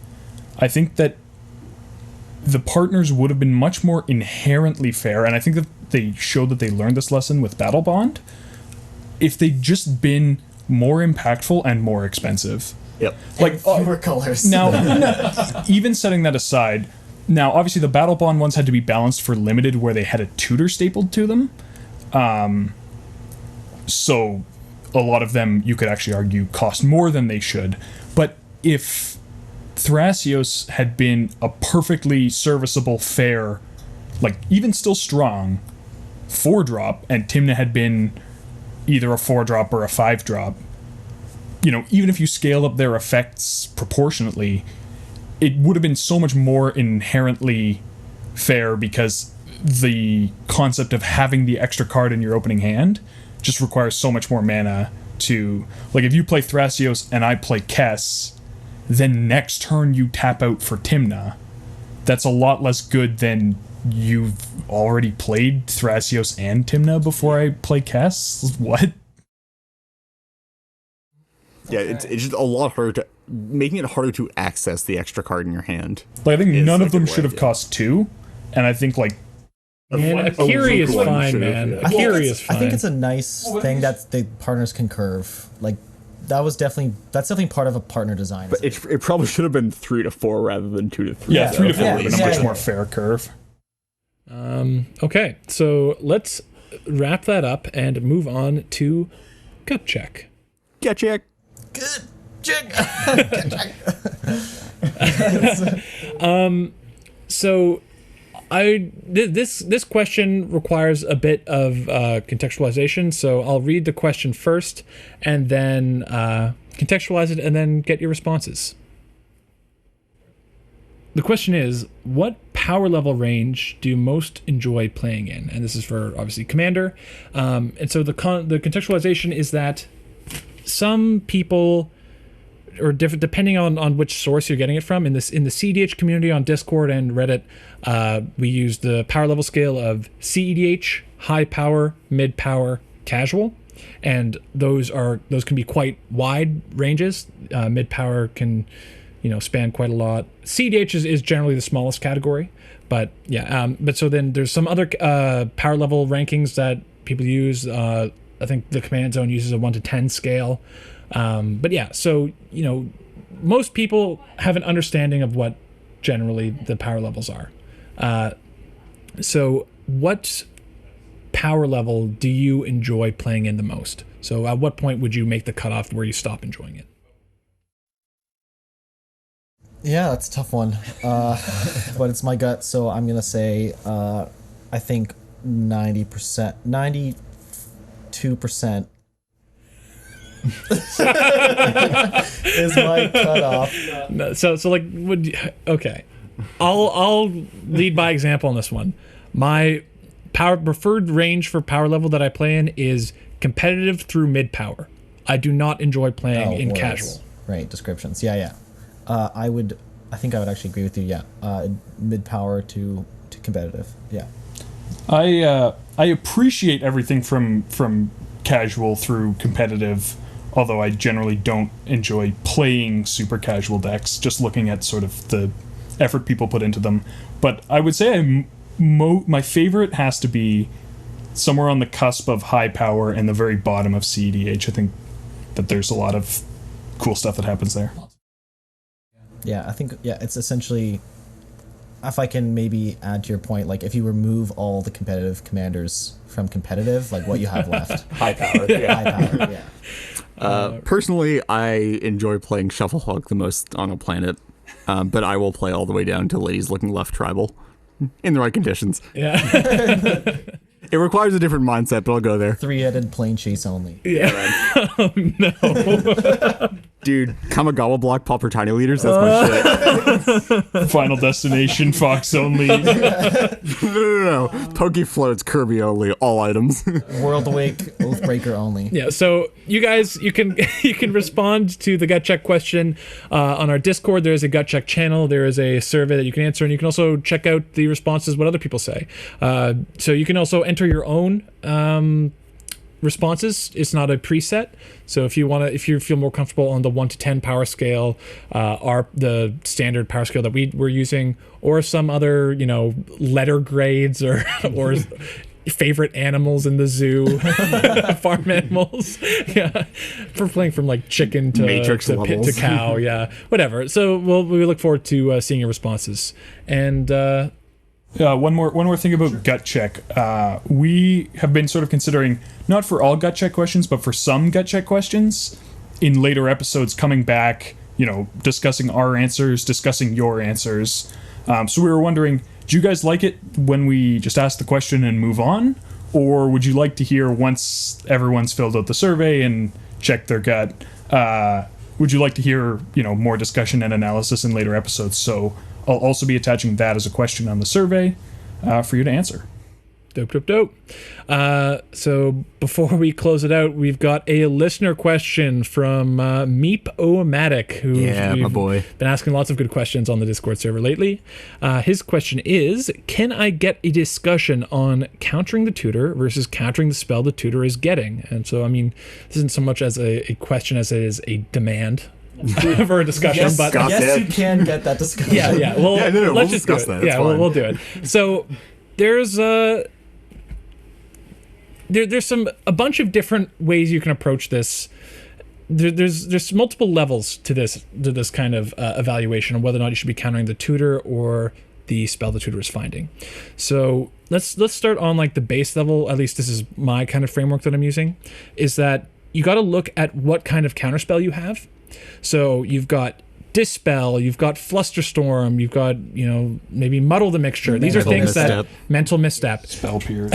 [SPEAKER 4] I think that the partners would have been much more inherently fair, and I think that they showed that they learned this lesson with Battle Bond, if they'd just been more impactful and more expensive.
[SPEAKER 3] Yep.
[SPEAKER 2] Like fewer colors.
[SPEAKER 4] Now, even setting that aside, now obviously the Battle Bond ones had to be balanced for limited, where they had a tutor stapled to them. So a lot of them, you could actually argue, cost more than they should. But if Thrasios had been a perfectly serviceable, fair, like even still strong 4-drop, and Tymna had been either a 4-drop or a 5-drop, you know, even if you scale up their effects proportionately, it would have been so much more inherently fair, because the concept of having the extra card in your opening hand just requires so much more mana to, like, if you play Thrasios and I play Kess, then next turn you tap out for Tymna. That's a lot less good than you've already played Thrasios and Tymna before I play Kess. What?
[SPEAKER 3] Yeah, it's just a lot harder to, making it harder to access the extra card in your hand.
[SPEAKER 4] Like, I think
[SPEAKER 3] is
[SPEAKER 4] none
[SPEAKER 3] like
[SPEAKER 4] of them
[SPEAKER 3] a
[SPEAKER 4] should have
[SPEAKER 3] way,
[SPEAKER 4] cost 2, and I think like
[SPEAKER 1] Man, Akiri is
[SPEAKER 3] one
[SPEAKER 1] fine,
[SPEAKER 3] should've,
[SPEAKER 1] man.
[SPEAKER 3] yeah.
[SPEAKER 1] Akiri is
[SPEAKER 2] I
[SPEAKER 1] fine.
[SPEAKER 2] think it's a nice thing that the partners can curve. Like that's definitely part of a partner design.
[SPEAKER 3] But it probably should have been 3 to 4 rather than 2 to 3.
[SPEAKER 4] yeah, 3 to 4
[SPEAKER 2] Yeah,
[SPEAKER 4] would have been a much
[SPEAKER 2] yeah.
[SPEAKER 4] more fair curve.
[SPEAKER 1] Okay, so let's wrap that up and move on to gut check.
[SPEAKER 3] Get check.
[SPEAKER 2] good. Jig.
[SPEAKER 1] So this question requires a bit of contextualization, so I'll read the question first and then contextualize it and then get your responses. The question is, what power level range do you most enjoy playing in? And this is for, obviously, Commander. And so the contextualization is that some people different depending on which source you're getting it from. In the CEDH community on Discord and Reddit, we use the power level scale of CEDH, high power, mid power, casual, and those can be quite wide ranges. Mid power can span quite a lot. CEDH is generally the smallest category, but but so then there's some other power level rankings that people use. I think the Command Zone uses a 1 to 10 scale. But yeah, so, most people have an understanding of what generally the power levels are. So what power level do you enjoy playing in the most? So at what point would you make the cutoff where you stop enjoying it?
[SPEAKER 2] Yeah, that's a tough one. But it's my gut, so I'm going to say I think 90%, 92% is my cutoff.
[SPEAKER 1] No, so like okay, I'll lead by example on this one. My preferred range for power level that I play in is competitive through mid power. I do not enjoy playing in casual.
[SPEAKER 2] Right, descriptions. Yeah. I think I would actually agree with you. Yeah, mid power to competitive. Yeah.
[SPEAKER 4] I appreciate everything from casual through competitive, although I generally don't enjoy playing super casual decks, just looking at sort of the effort people put into them. But I would say my favorite has to be somewhere on the cusp of high power and the very bottom of CEDH. I think that there's a lot of cool stuff that happens there.
[SPEAKER 2] Yeah, I think, it's essentially, if I can maybe add to your point, like if you remove all the competitive commanders from competitive, like what you have left.
[SPEAKER 3] High power. Yeah.
[SPEAKER 2] High power, yeah.
[SPEAKER 3] Personally, I enjoy playing Shufflehawk the most on a planet, but I will play all the way down to Ladies Looking Left Tribal in the right conditions.
[SPEAKER 1] Yeah.
[SPEAKER 3] It requires a different mindset, but I'll go there.
[SPEAKER 2] 3-headed plane chase only.
[SPEAKER 1] Yeah. Oh, no.
[SPEAKER 3] Dude, Kamigawa block Pauper Tiny Leaders, that's my shit.
[SPEAKER 4] Final Destination, Fox only.
[SPEAKER 3] No. Pokey Floats, Kirby only, all items.
[SPEAKER 2] World Awake, Oathbreaker only.
[SPEAKER 1] Yeah, so you guys, you can respond to the gut check question on our Discord. There is a gut check channel. There is a survey that you can answer, and you can also check out the responses, what other people say. So you can also enter your own responses. It's not a preset. So if you feel more comfortable on the 1 to 10 power scale, the standard power scale that we're using, or some other letter grades or favorite animals in the zoo, farm animals, for playing from like chicken to
[SPEAKER 3] Matrix
[SPEAKER 1] to, pit to cow, whatever. So we look forward to seeing your responses. And
[SPEAKER 4] one more thing about gut check. We have been sort of considering, not for all gut check questions, but for some gut check questions in later episodes, coming back, discussing our answers, discussing your answers. So we were wondering, do you guys like it when we just ask the question and move on? Or would you like to hear, once everyone's filled out the survey and checked their gut, would you like to hear, more discussion and analysis in later episodes? So I'll also be attaching that as a question on the survey for you to answer.
[SPEAKER 1] Dope. So before we close it out, we've got a listener question from Meep-O-Matic, who
[SPEAKER 3] my boy,
[SPEAKER 1] been asking lots of good questions on the Discord server lately. His question is, can I get a discussion on countering the tutor versus countering the spell the tutor is getting? And so, this isn't so much as a question as it is a demand for a discussion, but
[SPEAKER 2] yes, you can get that discussion.
[SPEAKER 1] Yeah. Well, let's just do it.
[SPEAKER 3] That.
[SPEAKER 1] Yeah, we'll do it. So there's there's a bunch of different ways you can approach this. There's multiple levels to this kind of evaluation of whether or not you should be countering the tutor or the spell the tutor is finding. So let's start on like the base level. At least this is my kind of framework that I'm using. Is that you got to look at what kind of counterspell you have. So you've got Dispel, you've got Flusterstorm, you've got, maybe Muddle the Mixture. These are things that... Mental Misstep.
[SPEAKER 4] Spell Pierce.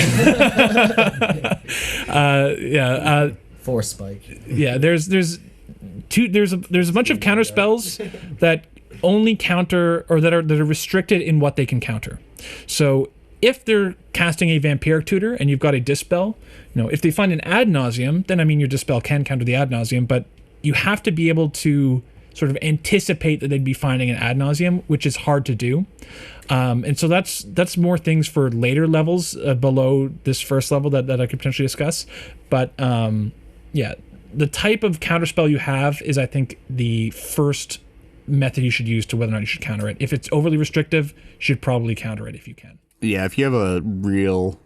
[SPEAKER 2] Force Spike.
[SPEAKER 1] Yeah, there's a bunch of counter spells that only counter, or that are restricted in what they can counter. So if they're casting a Vampiric Tutor and you've got a Dispel, if they find an Ad Nauseam, then your Dispel can counter the Ad Nauseam, but you have to be able to sort of anticipate that they'd be finding an ad nauseum, which is hard to do. And so that's more things for later levels below this first level that I could potentially discuss. But yeah, the type of counterspell you have is, I think, the first method you should use to whether or not you should counter it. If it's overly restrictive, you should probably counter it if you can.
[SPEAKER 3] Yeah, if you have a real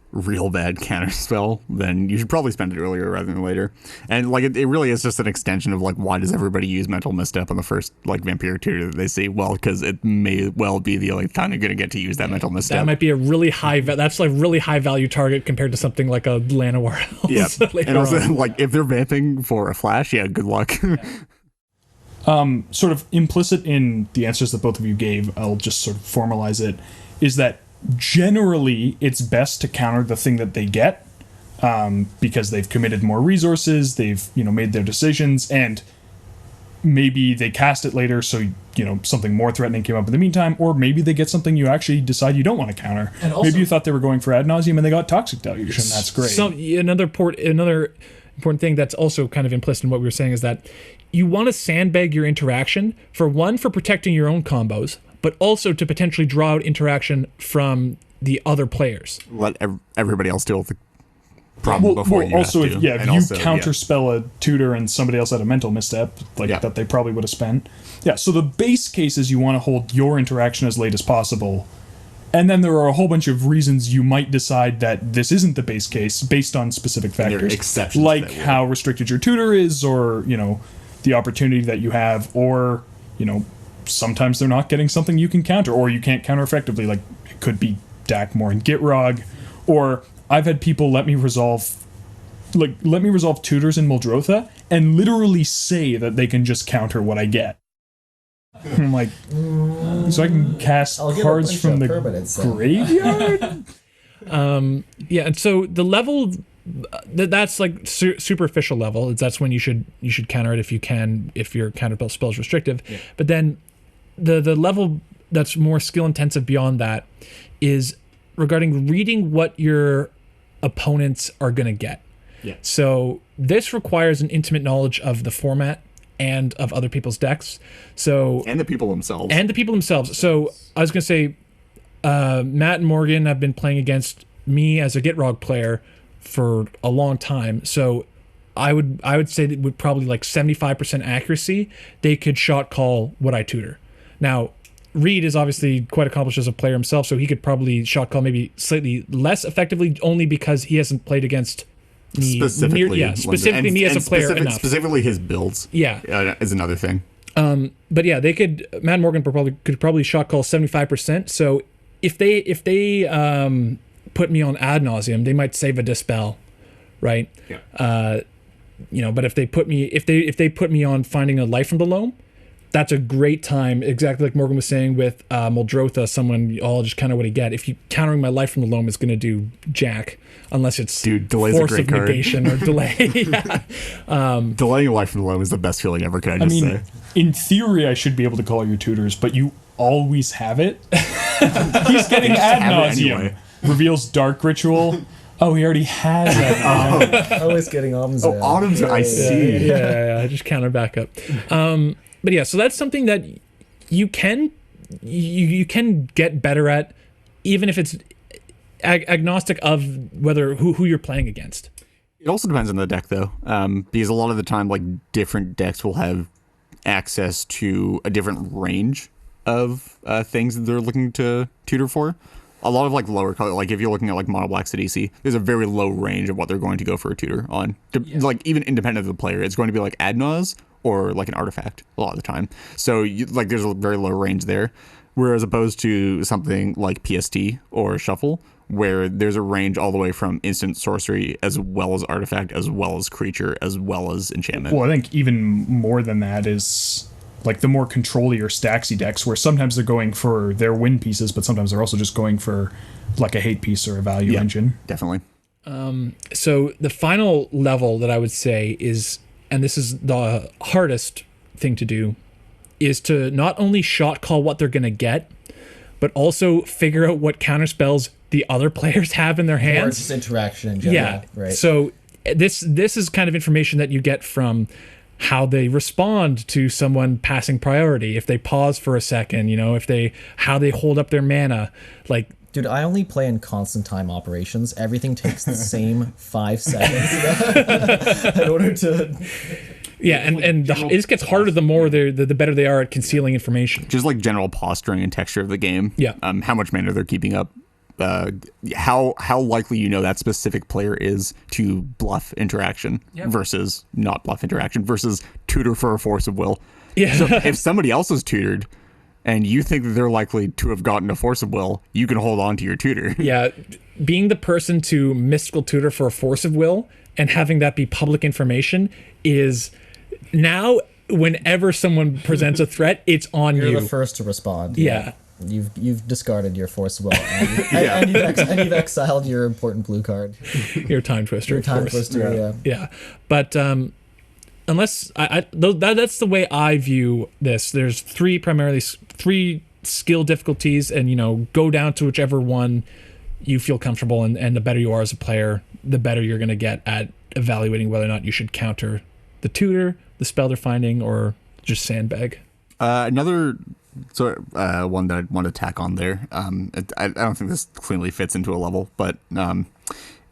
[SPEAKER 3] bad counterspell, then you should probably spend it earlier rather than later. And like it really is just an extension of like, why does everybody use mental misstep on the first like vampire tutor that they see? Well, because it may well be the only time you're going to get to use that mental misstep.
[SPEAKER 1] That might be a really high that's like really high value target compared to something like a Llanowar.
[SPEAKER 3] Yeah, and also like if they're vamping for a flash, yeah, good luck.
[SPEAKER 4] Sort of implicit in the answers that both of you gave, I'll just sort of formalize it, is that generally it's best to counter the thing that they get, because they've committed more resources, they've made their decisions, and maybe they cast it later, so something more threatening came up in the meantime, or maybe they get something you actually decide you don't want to counter. And also, maybe you thought they were going for ad nauseum and they got toxic deluge, and that's great.
[SPEAKER 1] So another important thing that's also kind of implicit in what we were saying is that you want to sandbag your interaction for protecting your own combos, but also to potentially draw out interaction from the other players.
[SPEAKER 3] Let everybody else deal with the problem before you
[SPEAKER 4] also,
[SPEAKER 3] have to.
[SPEAKER 4] If you counterspell a tutor and somebody else had a mental misstep, that they probably would have spent. Yeah, so the base case is you want to hold your interaction as late as possible. And then there are a whole bunch of reasons you might decide that this isn't the base case based on specific factors.
[SPEAKER 3] Exceptions,
[SPEAKER 4] like how restricted your tutor is, or, the opportunity that you have, or, sometimes they're not getting something you can counter, or you can't counter effectively. Like, it could be Dakmor and Gitrog, or I've had people let me resolve tutors in Muldrotha and literally say that they can just counter what I get. I'm like, so I can cast cards from the graveyard?
[SPEAKER 1] Yeah, and so the level that's like superficial level. That's when you should counter it if you can, if your counter spell is restrictive. Yeah. But then the level that's more skill intensive beyond that is regarding reading what your opponents are going to get.
[SPEAKER 3] Yeah.
[SPEAKER 1] So this requires an intimate knowledge of the format and of other people's decks. And
[SPEAKER 3] the people themselves.
[SPEAKER 1] So I was going to say, Matt and Morgan have been playing against me as a Gitrog player for a long time. So I would say that with probably like 75% accuracy, they could shot call what I tutor. Now, Reed is obviously quite accomplished as a player himself, so he could probably shot call maybe slightly less effectively, only because he hasn't played against me specifically me as a player enough.
[SPEAKER 3] Specifically his builds.
[SPEAKER 1] Yeah,
[SPEAKER 3] is another thing.
[SPEAKER 1] But yeah, they could. Matt and Morgan could probably shot call 75%. So if they put me on ad nauseum, they might save a dispel, right?
[SPEAKER 3] Yeah.
[SPEAKER 1] But if they put me on finding a life from the loam, that's a great time. Exactly like Morgan was saying with Muldrotha, someone all just kind of what he get. If you countering my life from the loam is going to do jack, unless it's force of negation or delay.
[SPEAKER 3] Delaying a life from the loam is the best feeling ever. Can I just say?
[SPEAKER 4] In theory, I should be able to call your tutors, but you always have it. He's getting ad nauseum. Anyway. Reveals dark ritual. Oh, he already has that.
[SPEAKER 2] Always getting Autumn's.
[SPEAKER 3] Oh, Autumn's. I see.
[SPEAKER 1] Yeah. Just counter back up. But yeah, so that's something that you can get better at, even if it's agnostic of who you're playing against.
[SPEAKER 3] It also depends on the deck, though, because a lot of the time, like, different decks will have access to a different range of things that they're looking to tutor for. A lot of like lower color, like if you're looking at like mono black CDC, there's a very low range of what they're going to go for a tutor on. Like even independent of the player, it's going to be like Adnaz or like an artifact a lot of the time. So there's a very low range there. Whereas opposed to something like PST or Shuffle, where there's a range all the way from instant sorcery as well as artifact, as well as creature, as well as enchantment.
[SPEAKER 4] Well, I think even more than that is like the more control-y or stacksy decks, where sometimes they're going for their win pieces, but sometimes they're also just going for like a hate piece or a value engine.
[SPEAKER 3] Definitely.
[SPEAKER 1] So the final level that I would say is, and this is the hardest thing to do, is to not only shot call what they're going to get, but also figure out what counterspells the other players have in their hands.
[SPEAKER 2] Or just interaction in general.
[SPEAKER 1] Yeah.
[SPEAKER 2] Right.
[SPEAKER 1] So this is kind of information that you get from how they respond to someone passing priority, if they pause for a second, how they hold up their mana. Like,
[SPEAKER 2] dude, I only play in constant time operations. Everything takes the same 5 seconds in order to.
[SPEAKER 1] Yeah, and it just gets harder the more the better they are at concealing information.
[SPEAKER 3] Just like general posturing and texture of the game.
[SPEAKER 1] Yeah.
[SPEAKER 3] How much mana they're keeping up. How likely that specific player is to bluff interaction versus not bluff interaction versus tutor for a force of will.
[SPEAKER 1] Yeah.
[SPEAKER 3] So if somebody else is tutored and you think that they're likely to have gotten a force of will, you can hold on to your tutor.
[SPEAKER 1] Yeah, being the person to mystical tutor for a force of will and having that be public information is now whenever someone presents a threat, it's on you.
[SPEAKER 2] You're the first to respond.
[SPEAKER 1] Yeah.
[SPEAKER 2] You've discarded your force of will and you've exiled your important blue card.
[SPEAKER 1] Your time twister.
[SPEAKER 2] Your time twister,
[SPEAKER 1] yeah. But unless that's the way I view this. There's three skill difficulties, and go down to whichever one you feel comfortable, and the better you are as a player, the better you're going to get at evaluating whether or not you should counter the tutor, the spell they're finding, or just sandbag.
[SPEAKER 3] Another one that I'd want to tack on there. I don't think this cleanly fits into a level, but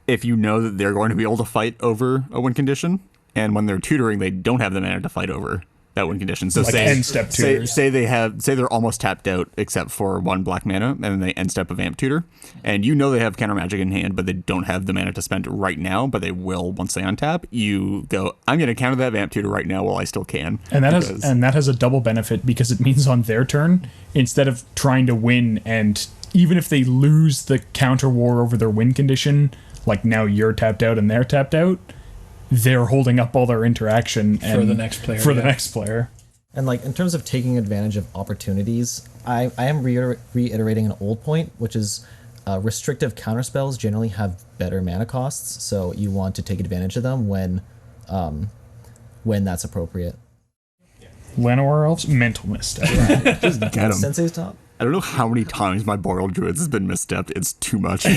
[SPEAKER 3] if you know that they're going to be able to fight over a win condition, and when they're tutoring, they don't have the mana to fight over that win condition. So
[SPEAKER 4] like end-step tutors.
[SPEAKER 3] Say they're almost tapped out except for 1 black mana, and then they end step a vamp tutor, and they have counter magic in hand, but they don't have the mana to spend right now, but they will once they untap. You go, I'm going to counter that vamp tutor right now while I still can.
[SPEAKER 4] And that has a double benefit, because it means on their turn, instead of trying to win, and even if they lose the counter war over their win condition, like now you're tapped out and they're tapped out, they're holding up all their interaction
[SPEAKER 1] for the next player.
[SPEAKER 4] The next player.
[SPEAKER 2] And like in terms of taking advantage of opportunities, I am reiterating an old point, which is restrictive counterspells generally have better mana costs, so you want to take advantage of them when that's appropriate.
[SPEAKER 4] Llanowar Elves, mental misstep.
[SPEAKER 3] Just get them.
[SPEAKER 2] Sensei's top.
[SPEAKER 3] I don't know how many times my Boreal Druids has been misstepped. It's too much.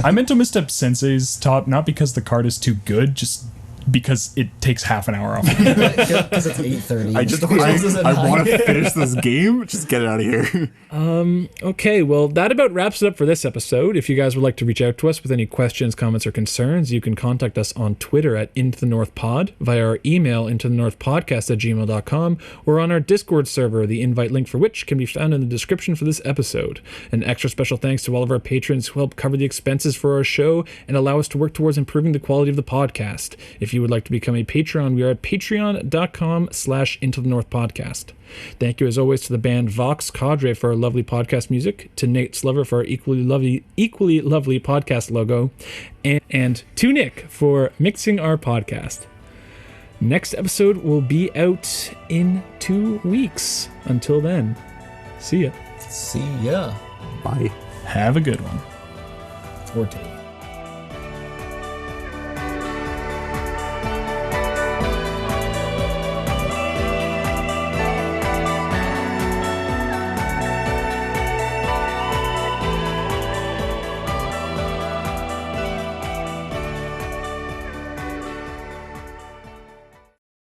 [SPEAKER 4] I meant to misstep Sensei's top, not because the card is too good, just because it takes half an hour off.
[SPEAKER 2] Because it's 8:30.
[SPEAKER 3] I want to finish this game. Just get it out of here.
[SPEAKER 1] Okay, well, that about wraps it up for this episode. If you guys would like to reach out to us with any questions, comments, or concerns, you can contact us on Twitter at Into the North Pod, via our email intothenorthpodcast@gmail.com, or on our Discord server, the invite link for which can be found in the description for this episode. An extra special thanks to all of our patrons who help cover the expenses for our show and allow us to work towards improving the quality of the podcast. If you would like to become a Patreon, we are at patreon.com/IntoTheNorthPodcast. Thank you as always to the band Vox Cadre for our lovely podcast music, to Nate Slover for our equally lovely podcast logo, and to Nick for mixing our podcast. Next episode will be out in 2 weeks. Until then, see ya.
[SPEAKER 2] See ya.
[SPEAKER 3] Bye.
[SPEAKER 4] Have a good one.
[SPEAKER 2] Forte.